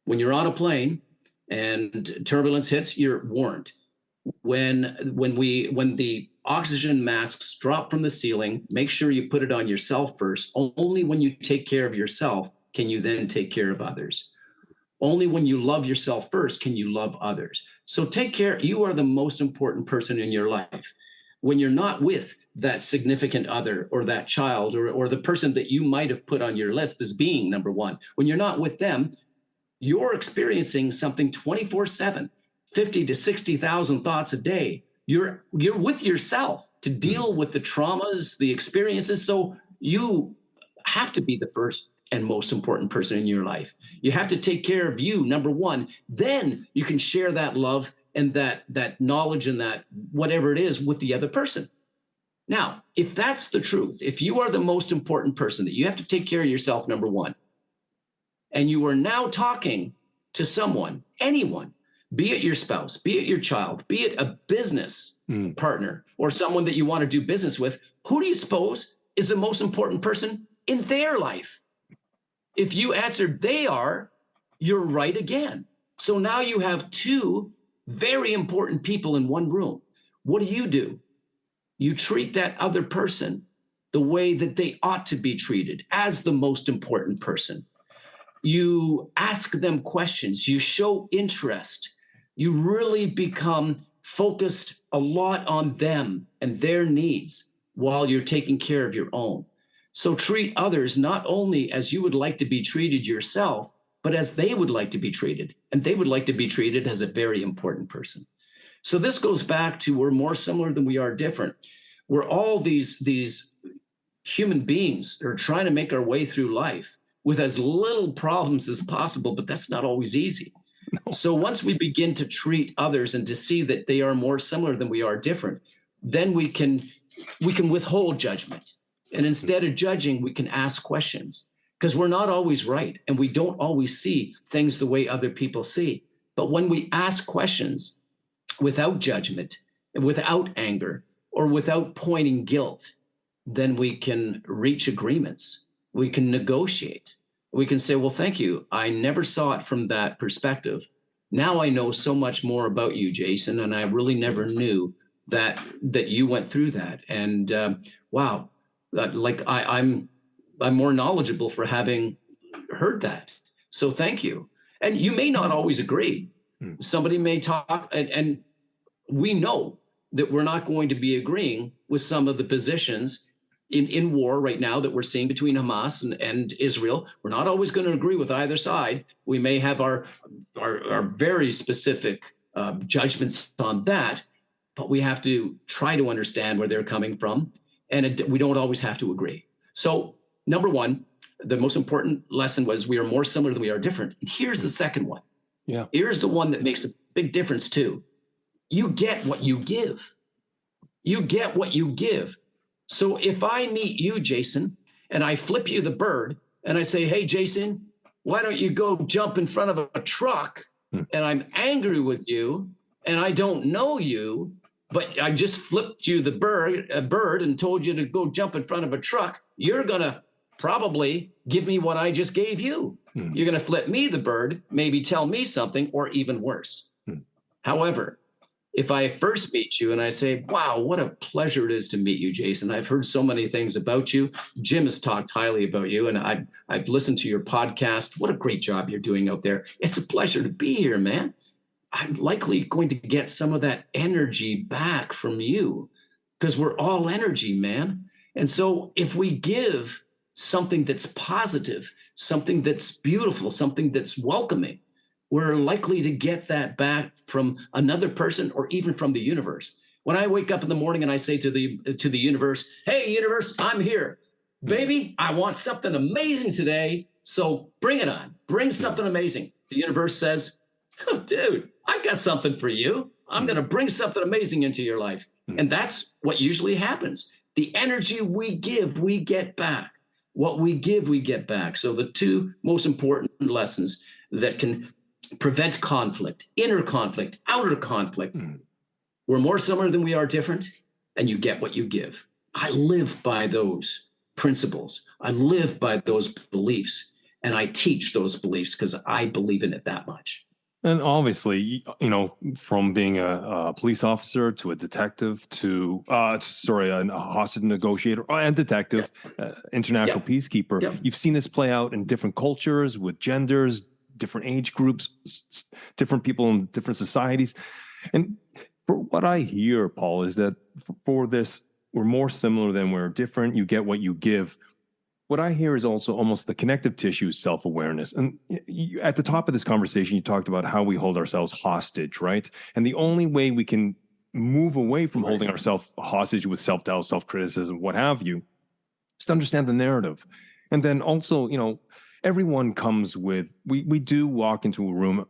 When you're on a plane and turbulence hits, you're warned. When the oxygen masks drop from the ceiling. Make sure you put it on yourself first. Only when you take care of yourself can you then take care of others. Only when you love yourself first can you love others. So take care. You are the most important person in your life. When you're not with that significant other or that child or the person that you might have put on your list as being number one, when you're not with them, you're experiencing something 24/7, 50 to 60,000 thoughts a day. You're with yourself to deal with the traumas, the experiences. So you have to be the first and most important person in your life. You have to take care of you, number one. Then you can share that love and that knowledge and that whatever it is with the other person. Now, if that's the truth, if you are the most important person, that you have to take care of yourself, number one, and you are now talking to someone, anyone, be it your spouse, be it your child, be it a business partner or someone that you want to do business with, who do you suppose is the most important person in their life? If you answered they are, you're right again. So now you have two very important people in one room. What do? You treat that other person the way that they ought to be treated, as the most important person. You ask them questions, you show interest, you really become focused a lot on them and their needs while you're taking care of your own. So treat others not only as you would like to be treated yourself, but as they would like to be treated. And they would like to be treated as a very important person. So this goes back to we're more similar than we are different. We're all these human beings that are trying to make our way through life with as little problems as possible, but that's not always easy. No. So once we begin to treat others and to see that they are more similar than we are different, then we can withhold judgment. And instead of judging, we can ask questions, because we're not always right. And we don't always see things the way other people see. But when we ask questions without judgment, without anger, or without pointing guilt, then we can reach agreements. We can negotiate. We can say, well, thank you. I never saw it from that perspective. Now I know so much more about you, Jason, and I really never knew that you went through that. And wow, I'm more knowledgeable for having heard that. So thank you. And you may not always agree. Somebody may talk, and we know that we're not going to be agreeing with some of the positions in war right now that we're seeing between Hamas and Israel. We're not always going to agree with either side. We may have our very specific judgments on that, but we have to try to understand where they're coming from, and we don't always have to agree. So number one, the most important lesson was we are more similar than we are different. And here's the second one. Yeah. Here's the one that makes a big difference too. You get what you give. You get what you give. So if I meet you, Jason, and I flip you the bird and I say, hey, Jason, why don't you go jump in front of a truck? And I'm angry with you and I don't know you, but I just flipped you a bird and told you to go jump in front of a truck. You're going to probably give me what I just gave you. You're going to flip me the bird, maybe tell me something, or even worse. However, if I first meet you and I say, wow, what a pleasure it is to meet you, Jason. I've heard so many things about you. Jim has talked highly about you, and I've listened to your podcast. What a great job you're doing out there. It's a pleasure to be here, man. I'm likely going to get some of that energy back from you, because we're all energy, man. And so if we give something that's positive, something that's beautiful, something that's welcoming, we're likely to get that back from another person or even from the universe. When I wake up in the morning and I say to the universe, hey, universe, I'm here. Baby, I want something amazing today, so bring it on. Bring something amazing. The universe says, oh, dude, I got something for you. I'm going to bring something amazing into your life. And that's what usually happens. The energy we give, we get back. What we give, we get back. So the two most important lessons that can prevent conflict, inner conflict, outer conflict. We're more similar than we are different, and you get what you give. I live by those principles. I live by those beliefs, and I teach those beliefs because I believe in it that much. And obviously, you know, from being a police officer to a detective to, a hostage negotiator and Yeah, detective, international yeah, peacekeeper, yeah. you've seen this play out in different cultures with genders, different age groups, different people in different societies. And for what I hear, Paul, is that for this, we're more similar than we're different. You get what you give. What I hear is also almost the connective tissue self awareness. And at the top of this conversation, you talked about how we hold ourselves hostage, right? And the only way we can move away from Right. holding ourselves hostage with self doubt, self criticism, what have you, is to understand the narrative. And then also, you know, everyone comes with, we do walk into a room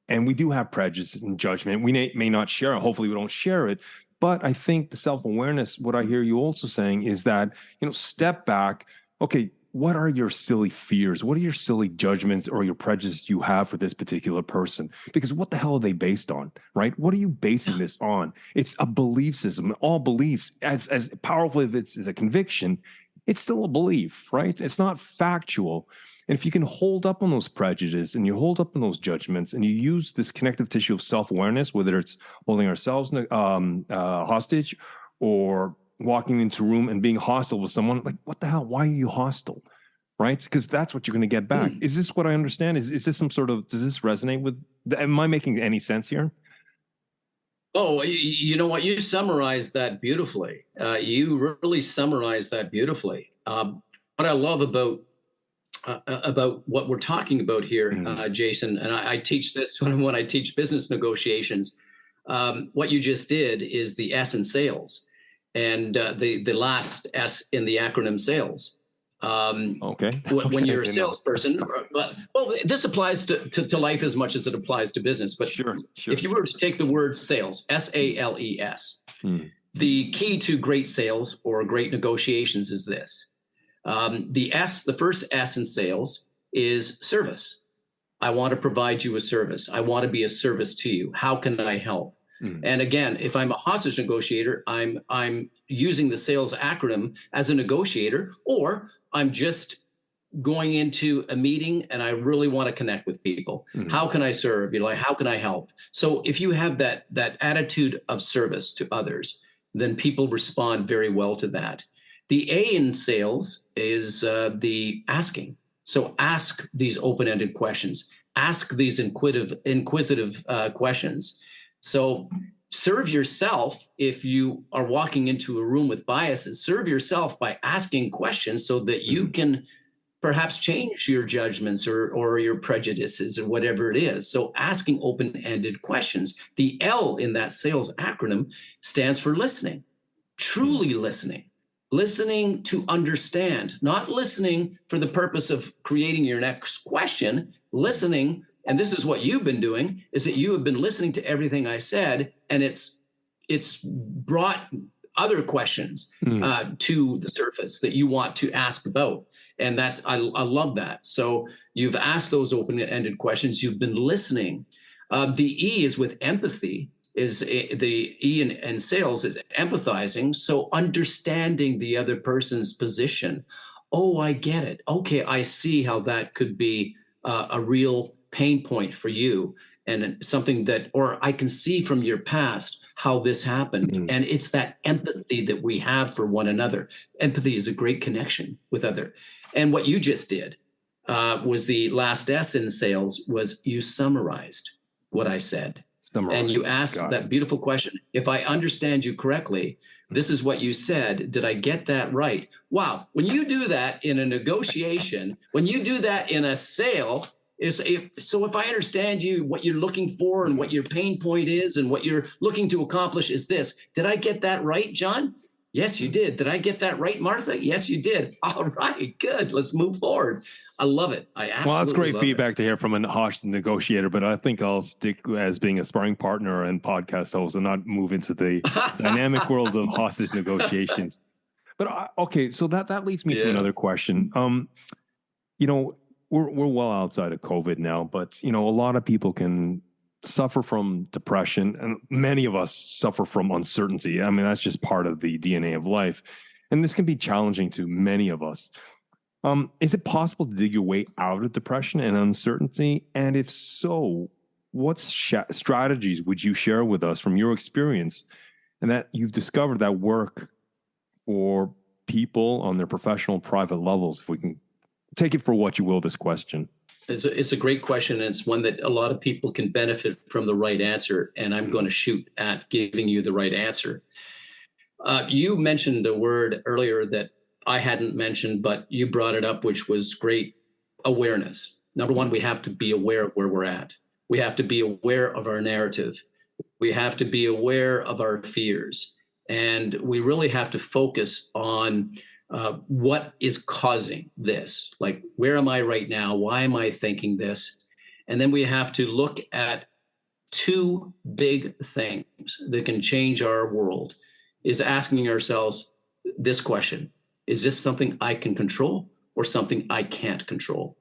and we do have prejudice and judgment. We may not share it. Hopefully, we don't share it. But I think the self awareness, what I hear you also saying is that, you know, step back. Okay, what are your silly fears? What are your silly judgments or your prejudice you have for this particular person? Because what the hell are they based on, right? What are you basing this on? It's a belief system. All beliefs, as powerful as it's a conviction, it's still a belief, right? It's not factual. And if you can hold up on those prejudices and you hold up on those judgments and you use this connective tissue of self awareness, whether it's holding ourselves hostage or walking into a room and being hostile with someone, like, what the hell? Why are you hostile? Right? Because that's what you're going to get back. Is this what I understand? Is this some sort of, does this resonate with, am I making any sense here? Oh, you know what? You summarized that beautifully. You really summarized that beautifully. What I love about what we're talking about here, Mm. Jason, and I teach this when I teach business negotiations. What you just did is the S in sales, and the last S in the acronym sales. Okay. When Okay. I you're a didn't know. salesperson, well, this applies to life as much as it applies to business. But Sure. Sure. if you were to take the word sales, SALES, Mm. the key to great sales or great negotiations is this. The first S in sales is service. I want to provide you a service. I want to be a service to you. How can I help? Mm. And again, if I'm a hostage negotiator, I'm using the sales acronym as a negotiator, or I'm just going into a meeting and I really want to connect with people. Mm. How can I serve? Like, how can I help? So if you have that attitude of service to others, then people respond very well to that. The A in sales is the asking. So ask these open-ended questions. Ask these inquisitive questions. So serve yourself if you are walking into a room with biases. Serve yourself by asking questions so that you can perhaps change your judgments or your prejudices or whatever it is. So asking open-ended questions. The L in that sales acronym stands for listening, Mm. truly listening, listening to understand, not listening for the purpose of creating your next question, listening. And this is what you've been doing, is that you have been listening to everything I said, and it's brought other questions Mm. to the surface that you want to ask about. And I love that. So you've asked those open-ended questions. You've been listening. The E is with empathy. The E in sales is empathizing. So understanding the other person's position. Oh, I get it. Okay, I see how that could be a real pain point for you, and something that, or I can see from your past how this happened. Mm. And it's that empathy that we have for one another. Empathy is a great connection with other. And what you just did was the last S in sales was you summarized what I said. And you Summarized. asked Got it. that beautiful question. If I understand you correctly, this is what you said. Did I get that right? Wow. When you do that in a negotiation, when you do that in a sale, so if I understand you, what you're looking for and what your pain point is and what you're looking to accomplish is this. Did I get that right, John? Yes, you did. Did I get that right, Martha? Yes, you did. All right, good. Let's move forward. I love it. I Well, that's absolutely great love it. feedback to hear from an hostage negotiator, but I think I'll stick as being a sparring partner and podcast host and not move into the dynamic world of hostage negotiations. But okay, so that leads me to Yeah. another question. You know, we're well outside of COVID now, but you know, a lot of people can suffer from depression, and many of us suffer from uncertainty. I mean, that's just part of the DNA of life, and this can be challenging to many of us. Is it possible to dig your way out of depression and uncertainty? And if so, what strategies would you share with us from your experience and that you've discovered that work for people on their professional private levels? If we can take it for what you will, this question. It's a great question, and it's one that a lot of people can benefit from the right answer, and I'm going to shoot at giving you the right answer. You mentioned a word earlier that I hadn't mentioned, but you brought it up, which was great: awareness. Number one, we have to be aware of where we're at. We have to be aware of our narrative. We have to be aware of our fears. And we really have to focus on what is causing this. Like, where am I right now? Why am I thinking this? And then we have to look at two big things that can change our world, is asking ourselves this question: is this something I can control or something I can't control?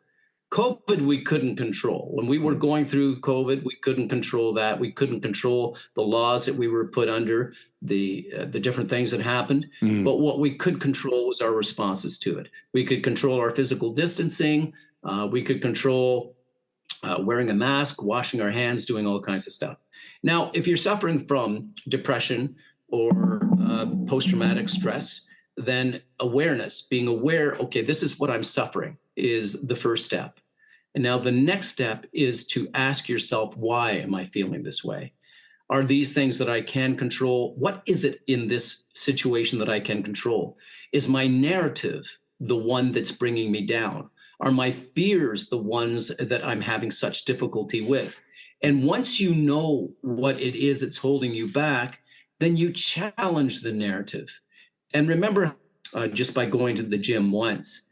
COVID, we couldn't control. When we were going through COVID, we couldn't control that. We couldn't control the laws that we were put under, the different things that happened. But what we could control was our responses to it. We could control our physical distancing. We could control wearing a mask, washing our hands, doing all kinds of stuff. Now, if you're suffering from depression or post-traumatic stress, then awareness, being aware, okay, this is what I'm suffering, is the first step. And now the next step is to ask yourself, why am I feeling this way? Are these things that I can control? What is it in this situation that I can control? Is my narrative the one that's bringing me down? Are my fears the ones that I'm having such difficulty with? And once you know what it is that's holding you back, then you challenge the narrative. And remember, just by going to the gym once,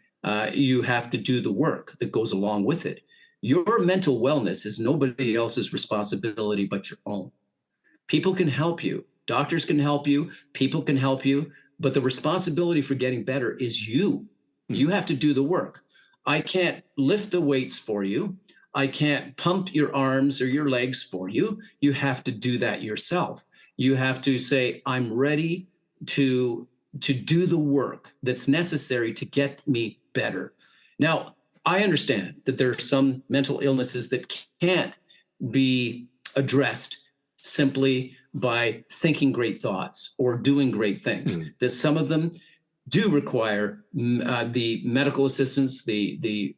you have to do the work that goes along with it. Your mental wellness is nobody else's responsibility but your own. People can help you. Doctors can help you. People can help you. But the responsibility for getting better is you. You have to do the work. I can't lift the weights for you. I can't pump your arms or your legs for you. You have to do that yourself. You have to say, I'm ready to do the work that's necessary to get me better. Now, I understand that there are some mental illnesses that can't be addressed simply by thinking great thoughts or doing great things. That some of them do require the medical assistance, the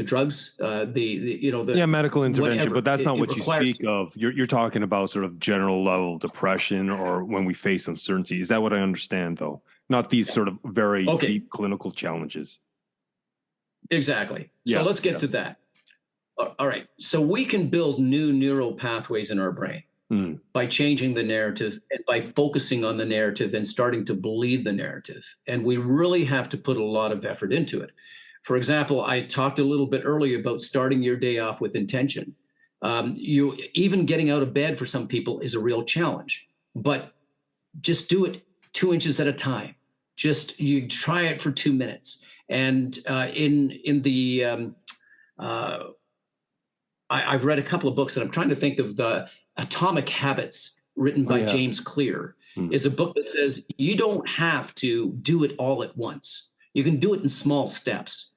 drugs, medical intervention. whatever. But that's not what you requires, speak of. You're talking about sort of general level depression or when we face uncertainty. Is that what I understand, though? Not these sort of very deep clinical challenges. Exactly. Yeah, so let's get to that. All right. So we can build new neural pathways in our brain by changing the narrative and by focusing on the narrative and starting to believe the narrative. And we really have to put a lot of effort into it. For example, I talked a little bit earlier about starting your day off with intention. Even getting out of bed for some people is a real challenge, but just do it 2 inches at a time. Just you try it for 2 minutes. And I've read a couple of books, and I'm trying to think of the Atomic Habits, written by James Clear, is a book that says you don't have to do it all at once. You can do it in small steps.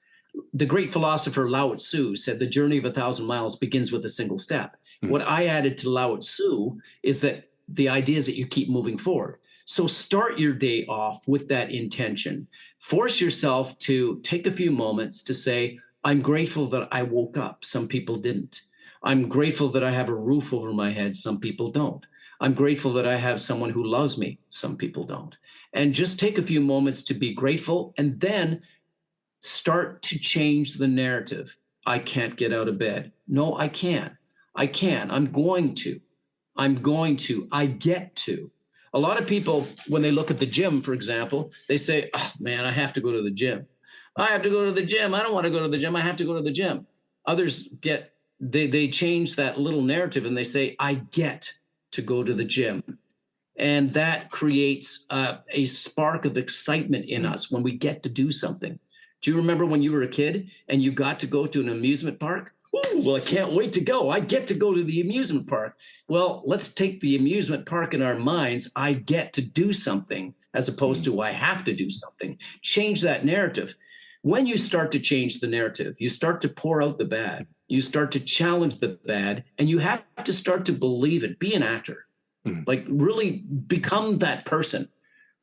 The great philosopher Lao Tzu said the journey of 1,000 miles begins with a single step. What I added to Lao Tzu is that the idea is that you keep moving forward. So start your day off with that intention. Force yourself to take a few moments to say, I'm grateful that I woke up. Some people didn't. I'm grateful that I have a roof over my head. Some people don't. I'm grateful that I have someone who loves me. Some people don't. And just take a few moments to be grateful and then start to change the narrative. I can't get out of bed. No, I can. I can. I'm going to. I get to. A lot of people, when they look at the gym, for example, they say, oh, man, I have to go to the gym. I have to go to the gym. I don't want to go to the gym. I have to go to the gym. Others they change that little narrative and they say, I get to go to the gym. And that creates a spark of excitement in us when we get to do something. Do you remember when you were a kid and you got to go to an amusement park? Ooh, well, I can't wait to go. I get to go to the amusement park. Well, let's take the amusement park in our minds. I get to do something as opposed to I have to do something. Change that narrative. When you start to change the narrative, you start to pour out the bad. You start to challenge the bad, and you have to start to believe it. Be an actor. Like really become that person.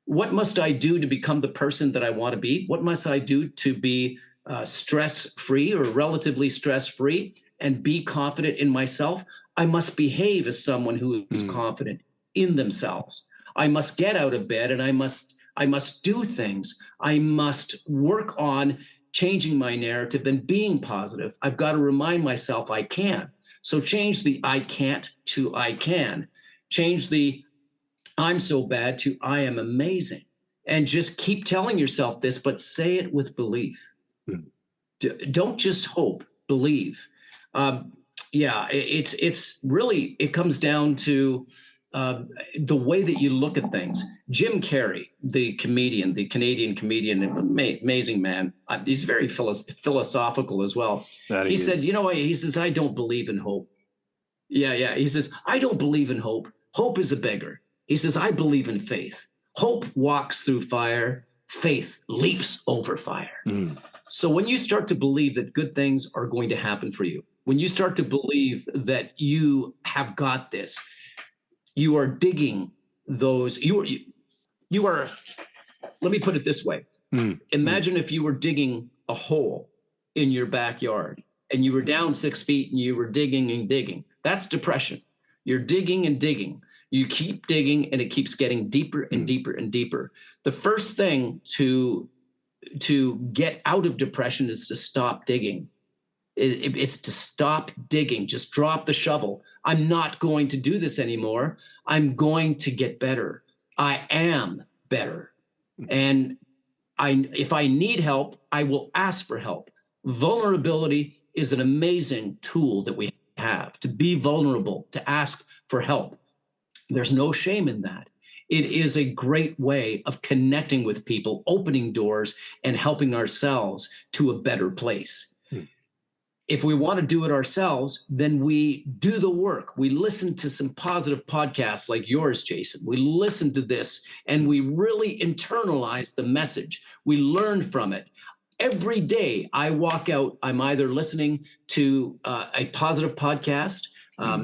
What must I do to become the person that I want to be? What must I do to be stress-free or relatively stress-free and be confident in myself? I must behave as someone who is confident in themselves. I must get out of bed and I must do things. I must work on changing my narrative and being positive. I've got to remind myself I can. So change the I can't to I can. Change the I'm so bad to I am amazing. And just keep telling yourself this, but say it with belief. Don't just hope, believe. It's really, it comes down to the way that you look at things. Jim Carrey, the comedian, the Canadian comedian, amazing man. He's very philosophical as well. He said, he says, I don't believe in hope. Yeah. He says, I don't believe in hope. Hope is a beggar. He says, I believe in faith. Hope walks through fire. Faith leaps over fire. So when you start to believe that good things are going to happen for you, when you start to believe that you have got this, you are digging those, you are, let me put it this way. Imagine if you were digging a hole in your backyard and you were down 6 feet and you were digging and digging. That's depression. You're digging and digging. You keep digging and it keeps getting deeper and deeper and deeper. The first thing to get out of depression is to stop digging. It's to stop digging. Just drop the shovel. I'm not going to do this anymore. I'm going to get better. I am better. And if I need help, I will ask for help. Vulnerability is an amazing tool that we have, to be vulnerable, to ask for help. There's no shame in that. It is a great way of connecting with people, opening doors, and helping ourselves to a better place. If we want to do it ourselves, then we do the work. We listen to some positive podcasts like yours, Jason. We listen to this and we really internalize the message. We learn from it. Every day I walk out, I'm either listening to a positive podcast,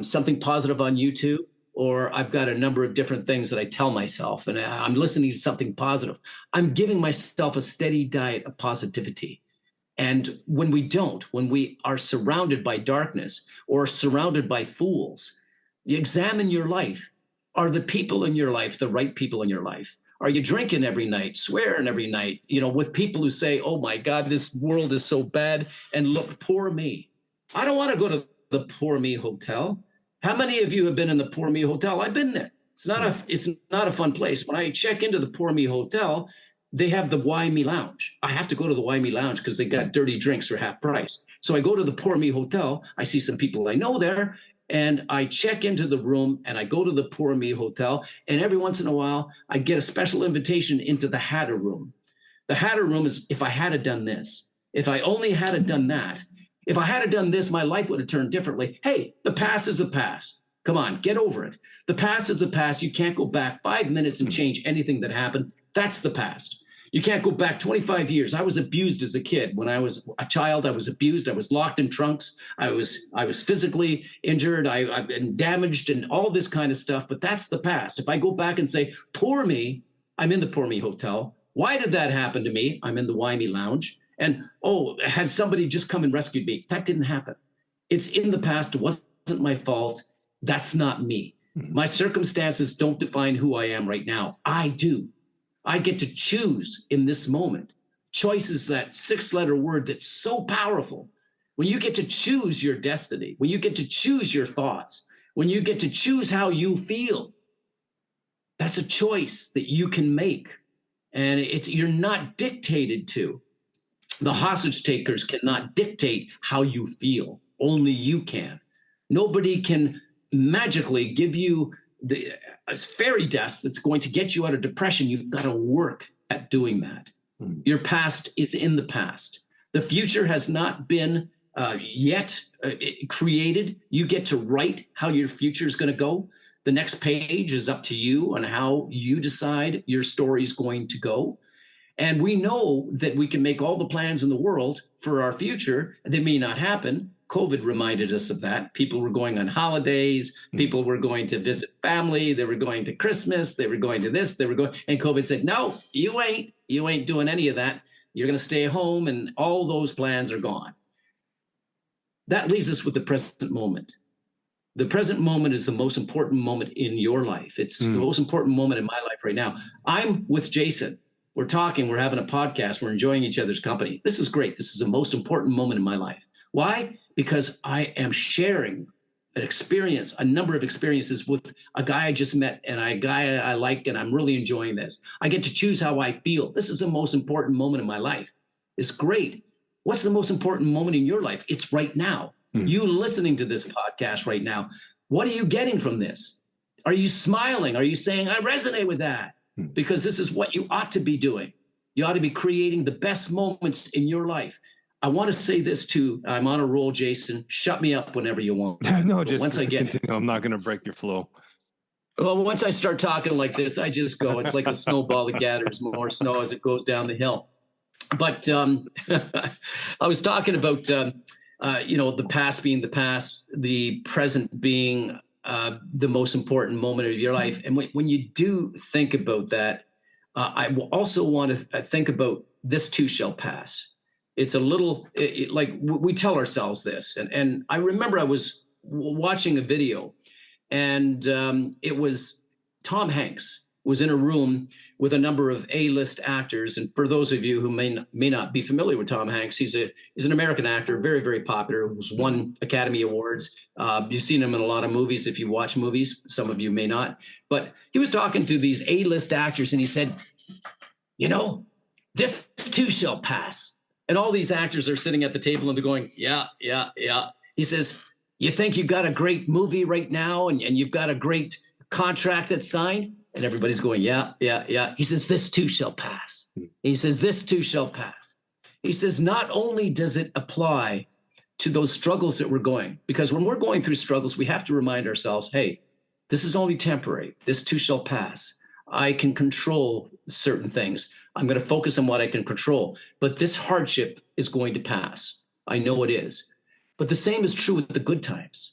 something positive on YouTube, or I've got a number of different things that I tell myself, and I'm listening to something positive. I'm giving myself a steady diet of positivity. And when we are surrounded by darkness or surrounded by fools, you examine your life. Are the people in your life the right people in your life? Are you drinking every night, swearing every night, with people who say, oh my God, this world is so bad, and look, poor me. I don't want to go to the poor me hotel. How many of you have been in the poor me hotel? I've been there. It's not a fun place. When I check into the poor me hotel, they have the Why Me Lounge. I have to go to the Why Me Lounge because they got dirty drinks for half price. So I go to the Poor Me Hotel. I see some people I know there, and I check into the room, and I go to the Poor Me Hotel. And every once in a while, I get a special invitation into the Hatter Room. The Hatter Room is if I had done this, if I only had done that, if I had done this, my life would have turned differently. Hey, the past is the past. Come on, get over it. The past is the past. You can't go back 5 minutes and change anything that happened. That's the past. You can't go back 25 years. I was abused as a kid. When I was a child, I was abused. I was locked in trunks. I was physically injured. I've been damaged and all this kind of stuff. But that's the past. If I go back and say, poor me, I'm in the Poor Me Hotel. Why did that happen to me? I'm in the Why Me Lounge. And, had somebody just come and rescued me. That didn't happen. It's in the past. It wasn't my fault. That's not me. My circumstances don't define who I am right now. I do. I get to choose in this moment. Choice is that 6-letter word that's so powerful. When you get to choose your destiny, when you get to choose your thoughts, when you get to choose how you feel, that's a choice that you can make. And you're not dictated to. The hostage takers cannot dictate how you feel. Only you can. Nobody can magically give you the fairy dust that's going to get you out of depression. You've got to work at doing that. Your past is in the past. The future has not been yet created. You get to write how your future is going to go. The next page is up to you on how you decide your story is going to go. And we know that we can make all the plans in the world for our future. They may not happen. COVID reminded us of that. People were going on holidays. People were going to visit family. They were going to Christmas. They were going to this. They were going, and COVID said, no, you ain't. You ain't doing any of that. You're going to stay home, and all those plans are gone. That leaves us with the present moment. The present moment is the most important moment in your life. It's the most important moment in my life right now. I'm with Jason. We're talking, we're having a podcast, we're enjoying each other's company. This is great. This is the most important moment in my life. Why? Because I am sharing an experience, a number of experiences with a guy I just met and a guy I like, and I'm really enjoying this. I get to choose how I feel. This is the most important moment in my life. It's great. What's the most important moment in your life? It's right now. You listening to this podcast right now. What are you getting from this? Are you smiling? Are you saying, I resonate with that? Because this is what you ought to be doing. You ought to be creating the best moments in your life. I want to say this too. I'm on a roll, Jason. Shut me up whenever you want. No, just once I get continue. I'm not going to break your flow. Well, once I start talking like this, I just go. It's like a snowball that gathers more snow as it goes down the hill. But I was talking about, the past being the past, the present being the most important moment of your life. And when you do think about that, I also want to think about this too shall pass. It's a little like we tell ourselves this. And I remember I was watching a video, and it was Tom Hanks was in a room with a number of A-list actors. And for those of you who may not be familiar with Tom Hanks, he's an American actor, very, very popular, who's won Academy Awards. You've seen him in a lot of movies if you watch movies. Some of you may not. But he was talking to these A-list actors, and he said, this too shall pass. And all these actors are sitting at the table and they're going, yeah, yeah, yeah. He says, you think you've got a great movie right now and you've got a great contract that's signed? And everybody's going, yeah, yeah, yeah. He says, this too shall pass. He says, this too shall pass. He says, not only does it apply to those struggles that we're going, because when we're going through struggles, we have to remind ourselves, hey, this is only temporary. This too shall pass. I can control certain things. I'm going to focus on what I can control. But this hardship is going to pass. I know it is. But the same is true with the good times.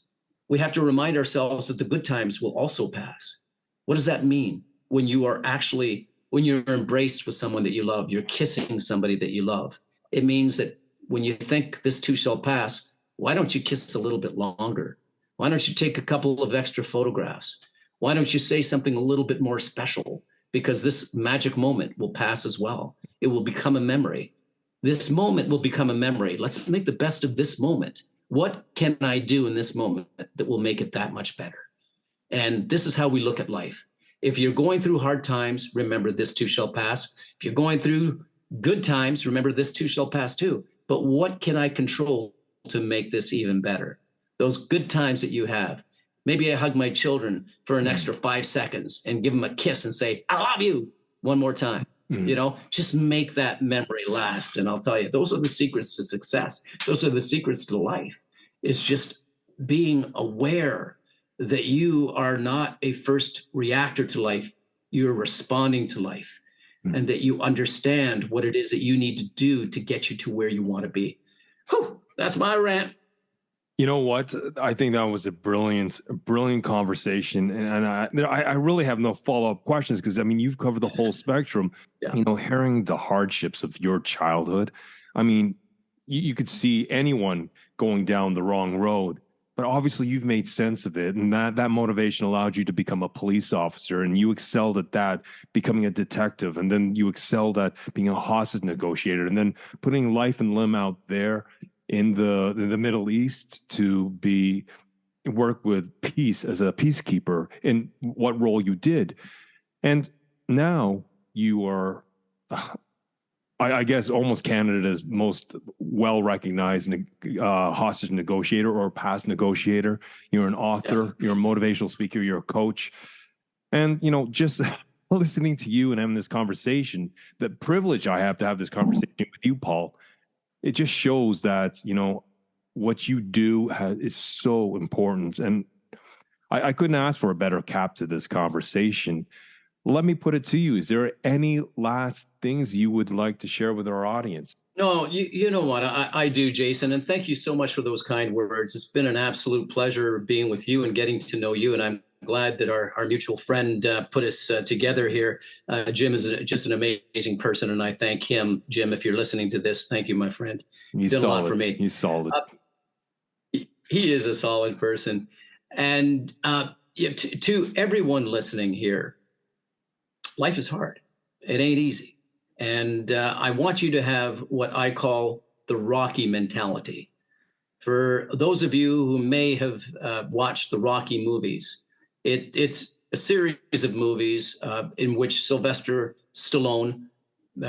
We have to remind ourselves that the good times will also pass. What does that mean? When you're embraced with someone that you love, you're kissing somebody that you love. It means that when you think this too shall pass, why don't you kiss a little bit longer? Why don't you take a couple of extra photographs? Why don't you say something a little bit more special? Because this magic moment will pass as well. It will become a memory. This moment will become a memory. Let's make the best of this moment. What can I do in this moment that will make it that much better? And this is how we look at life. If you're going through hard times, remember this too shall pass. If you're going through good times, remember this too shall pass too. But what can I control to make this even better? Those good times that you have. Maybe I hug my children for an extra 5 seconds and give them a kiss and say, I love you one more time. Just make that memory last. And I'll tell you, those are the secrets to success. Those are the secrets to life. It's just being aware that you are not a first reactor to life. You're responding to life, and that you understand what it is that you need to do to get you to where you want to be. Whew, that's my rant. You know what? I think that was a brilliant conversation, and I really have no follow-up questions because you've covered the whole spectrum. Yeah. Hearing the hardships of your childhood, you could see anyone going down the wrong road, but obviously you've made sense of it, and that motivation allowed you to become a police officer, and you excelled at that, becoming a detective, and then you excelled at being a hostage negotiator, and then putting life and limb out there in the Middle East to work with peace as a peacekeeper in what role you did. And now you are, I guess, almost Canada's most well-recognized hostage negotiator or past negotiator. You're an author, you're a motivational speaker, you're a coach. And, just listening to you and having this conversation, the privilege I have to have this conversation with you, Paul, it just shows that, what you do is so important. And I couldn't ask for a better cap to this conversation. let me put it to you. Is there any last things you would like to share with our audience? No, you know what? I do, Jason. And thank you so much for those kind words. It's been an absolute pleasure being with you and getting to know you. And I'm glad that our mutual friend put us together here. Jim is just an amazing person. And I thank him. Jim, if you're listening to this, thank you, my friend. He's done solid. A lot for me. He's solid. He is a solid person. And to everyone listening here, life is hard. It ain't easy. And I want you to have what I call the Rocky mentality. For those of you who may have watched the Rocky movies, it's a series of movies in which Sylvester Stallone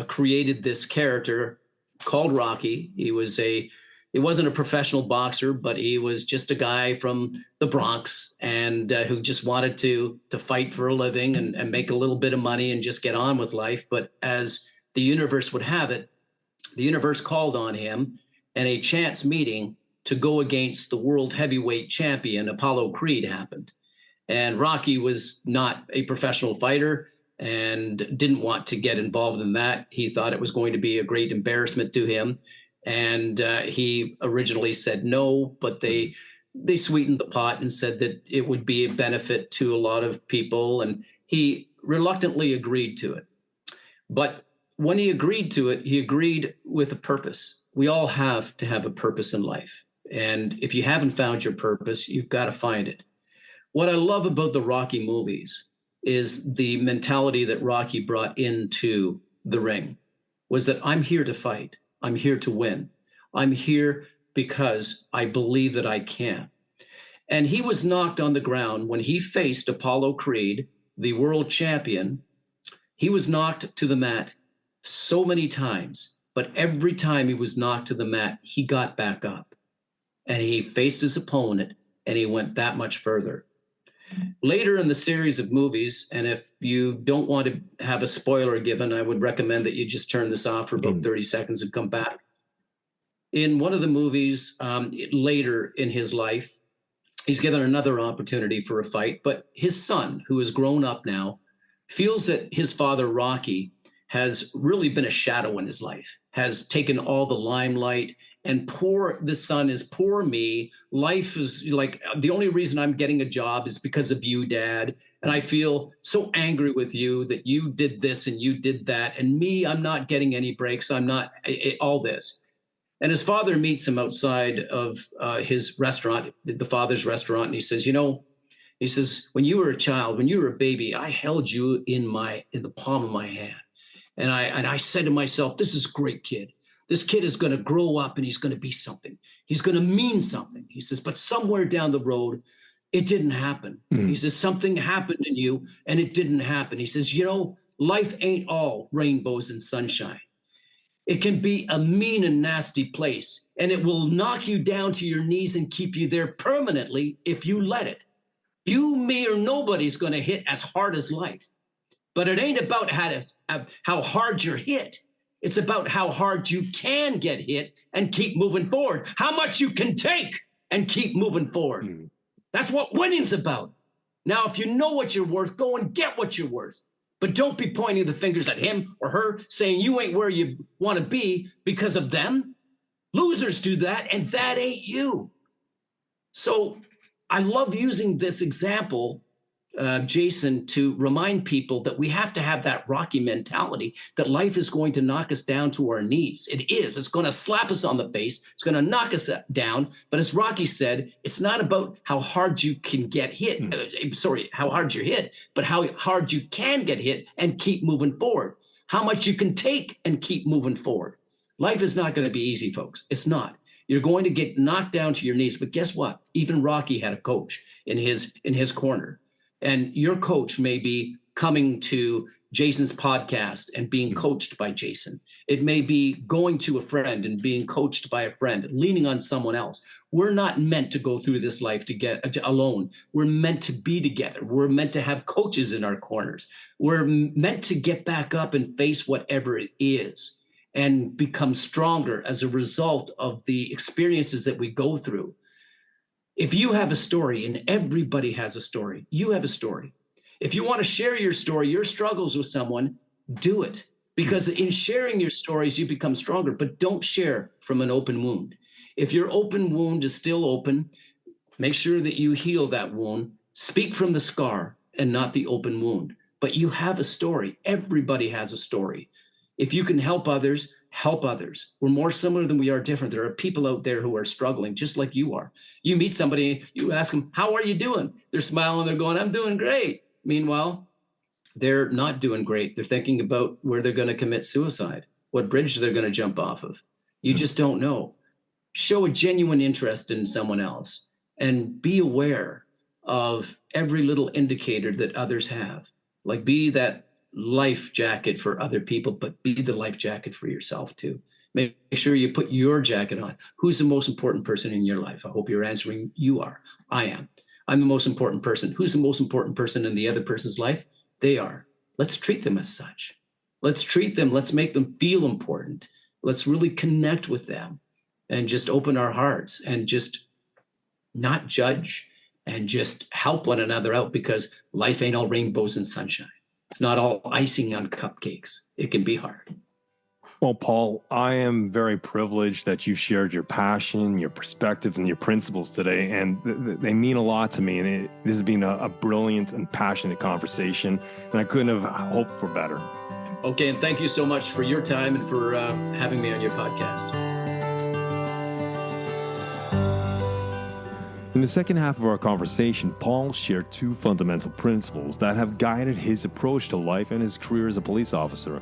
created this character called Rocky. He wasn't a professional boxer, but he was just a guy from the Bronx and who just wanted to fight for a living and make a little bit of money and just get on with life. But as the universe would have it, the universe called on him and a chance meeting to go against the world heavyweight champion, Apollo Creed, happened. And Rocky was not a professional fighter and didn't want to get involved in that. He thought it was going to be a great embarrassment to him. And he originally said no, but they sweetened the pot and said that it would be a benefit to a lot of people. And he reluctantly agreed to it. But when he agreed to it, he agreed with a purpose. We all have to have a purpose in life. And if you haven't found your purpose, you've got to find it. What I love about the Rocky movies is the mentality that Rocky brought into the ring was that I'm here to fight. I'm here to win. I'm here because I believe that I can. And he was knocked on the ground when he faced Apollo Creed, the world champion. He was knocked to the mat so many times, but every time he was knocked to the mat, he got back up and he faced his opponent and he went that much further. Later in the series of movies, and if you don't want to have a spoiler given, I would recommend that you just turn this off for about 30 seconds and come back. In one of the movies, later in his life, he's given another opportunity for a fight, but his son, who is grown up now, feels that his father, Rocky, has really been a shadow in his life, has taken all the limelight, and the son is poor me. Life is like, the only reason I'm getting a job is because of you, Dad. And I feel so angry with you that you did this and you did that. And me, I'm not getting any breaks. I'm not all this. And his father meets him outside of his restaurant, the father's restaurant. And he says, he says, when you were a child, when you were a baby, I held you in the palm of my hand. And I said to myself, this is a great kid. This kid is going to grow up and he's going to be something. He's going to mean something. He says, but somewhere down the road, it didn't happen. He says, something happened in you and it didn't happen. He says, life ain't all rainbows and sunshine. It can be a mean and nasty place, and it will knock you down to your knees and keep you there permanently if you let it. You, me, or nobody's going to hit as hard as life. But it ain't about how hard you're hit. It's about how hard you can get hit and keep moving forward. How much you can take and keep moving forward. That's what winning's about. Now, if you know what you're worth, go and get what you're worth. But don't be pointing the fingers at him or her, saying you ain't where you want to be because of them. Losers do that, and that ain't you. So I love using this example, Jason, to remind people that we have to have that Rocky mentality, that life is going to knock us down to our knees. It is. It's going to slap us on the face. It's going to knock us down. But as Rocky said, it's not about how hard you can get hit. How hard you're hit, but how hard you can get hit and keep moving forward. How much you can take and keep moving forward. Life is not going to be easy, folks. It's not. You're going to get knocked down to your knees. But guess what? Even Rocky had a coach in his corner. And your coach may be coming to Jason's podcast and being coached by Jason. It may be going to a friend and being coached by a friend, leaning on someone else. We're not meant to go through this life alone. We're meant to be together. We're meant to have coaches in our corners. We're meant to get back up and face whatever it is and become stronger as a result of the experiences that we go through. If you have a story, and everybody has a story, you have a story. If you want to share your story, your struggles with someone, do it. Because in sharing your stories, you become stronger, but don't share from an open wound. If your open wound is still open, make sure that you heal that wound. Speak from the scar and not the open wound. But you have a story. Everybody has a story. If you can help others, help others. We're more similar than we are different. There are people out there who are struggling just like you are. You meet somebody, you ask them, how are you doing? They're smiling, they're going, I'm doing great. Meanwhile, they're not doing great. They're thinking about where they're going to commit suicide, what bridge they're going to jump off of. You just don't know. Show a genuine interest in someone else and be aware of every little indicator that others have. Like, be that life jacket for other people, but be the life jacket for yourself too. Make sure you put your jacket on. Who's the most important person in your life? I hope you're answering you are. I am. I'm the most important person. Who's the most important person in the other person's life? They are. Let's treat them as such. Let's treat them. Let's make them feel important. Let's really connect with them and just open our hearts and just not judge and just help one another out, because life ain't all rainbows and sunshine. It's not all icing on cupcakes. It can be hard. Well, Paul, I am very privileged that you shared your passion, your perspectives, and your principles today, and they mean a lot to me. And this has been a brilliant and passionate conversation, and I couldn't have hoped for better. Okay, and thank you so much for your time and for having me on your podcast. In the second half of our conversation, Paul shared two fundamental principles that have guided his approach to life and his career as a police officer.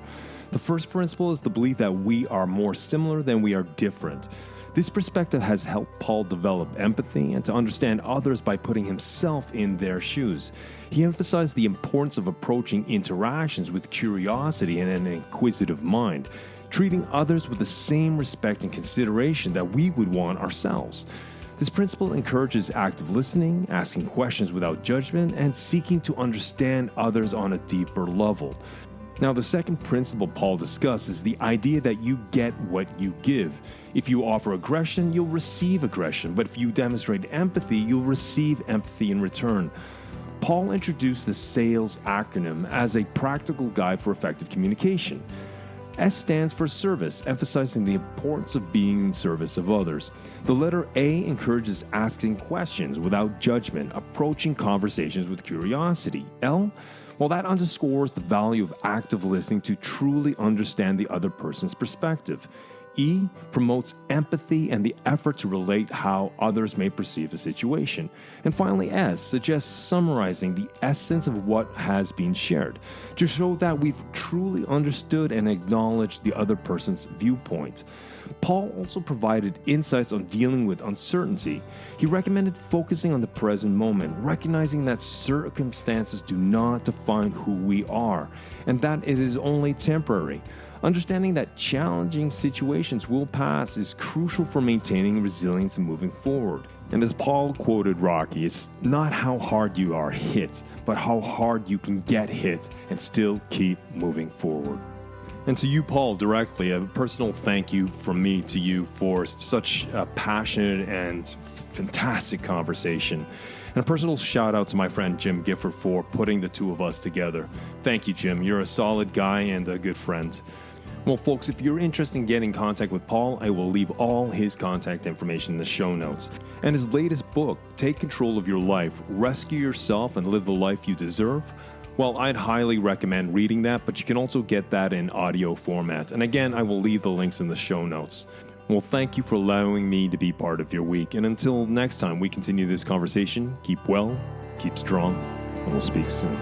The first principle is the belief that we are more similar than we are different. This perspective has helped Paul develop empathy and to understand others by putting himself in their shoes. He emphasized the importance of approaching interactions with curiosity and an inquisitive mind, treating others with the same respect and consideration that we would want ourselves. This principle encourages active listening, asking questions without judgment, and seeking to understand others on a deeper level. Now, the second principle Paul discussed is the idea that you get what you give. If you offer aggression, you'll receive aggression, but if you demonstrate empathy, you'll receive empathy in return. Paul introduced the SAILS acronym as a practical guide for effective communication. S stands for service, emphasizing the importance of being in service of others. The letter A encourages asking questions without judgment, approaching conversations with curiosity. L, well, that underscores the value of active listening to truly understand the other person's perspective. E promotes empathy and the effort to relate how others may perceive a situation. And finally, S suggests summarizing the essence of what has been shared to show that we've truly understood and acknowledged the other person's viewpoint. Paul also provided insights on dealing with uncertainty. He recommended focusing on the present moment, recognizing that circumstances do not define who we are, and that it is only temporary. Understanding that challenging situations will pass is crucial for maintaining resilience and moving forward. And as Paul quoted Rocky, it's not how hard you are hit, but how hard you can get hit and still keep moving forward. And to you, Paul, directly, a personal thank you from me to you for such a passionate and fantastic conversation. And a personal shout out to my friend Jim Gifford for putting the two of us together. Thank you, Jim. You're a solid guy and a good friend. Well, folks, if you're interested in getting in contact with Paul, I will leave all his contact information in the show notes. And his latest book, Take Control of Your Life, Rescue Yourself and Live the Life You Deserve, well, I'd highly recommend reading that, but you can also get that in audio format. And again, I will leave the links in the show notes. Well, thank you for allowing me to be part of your week. And until next time we continue this conversation, keep well, keep strong, and we'll speak soon.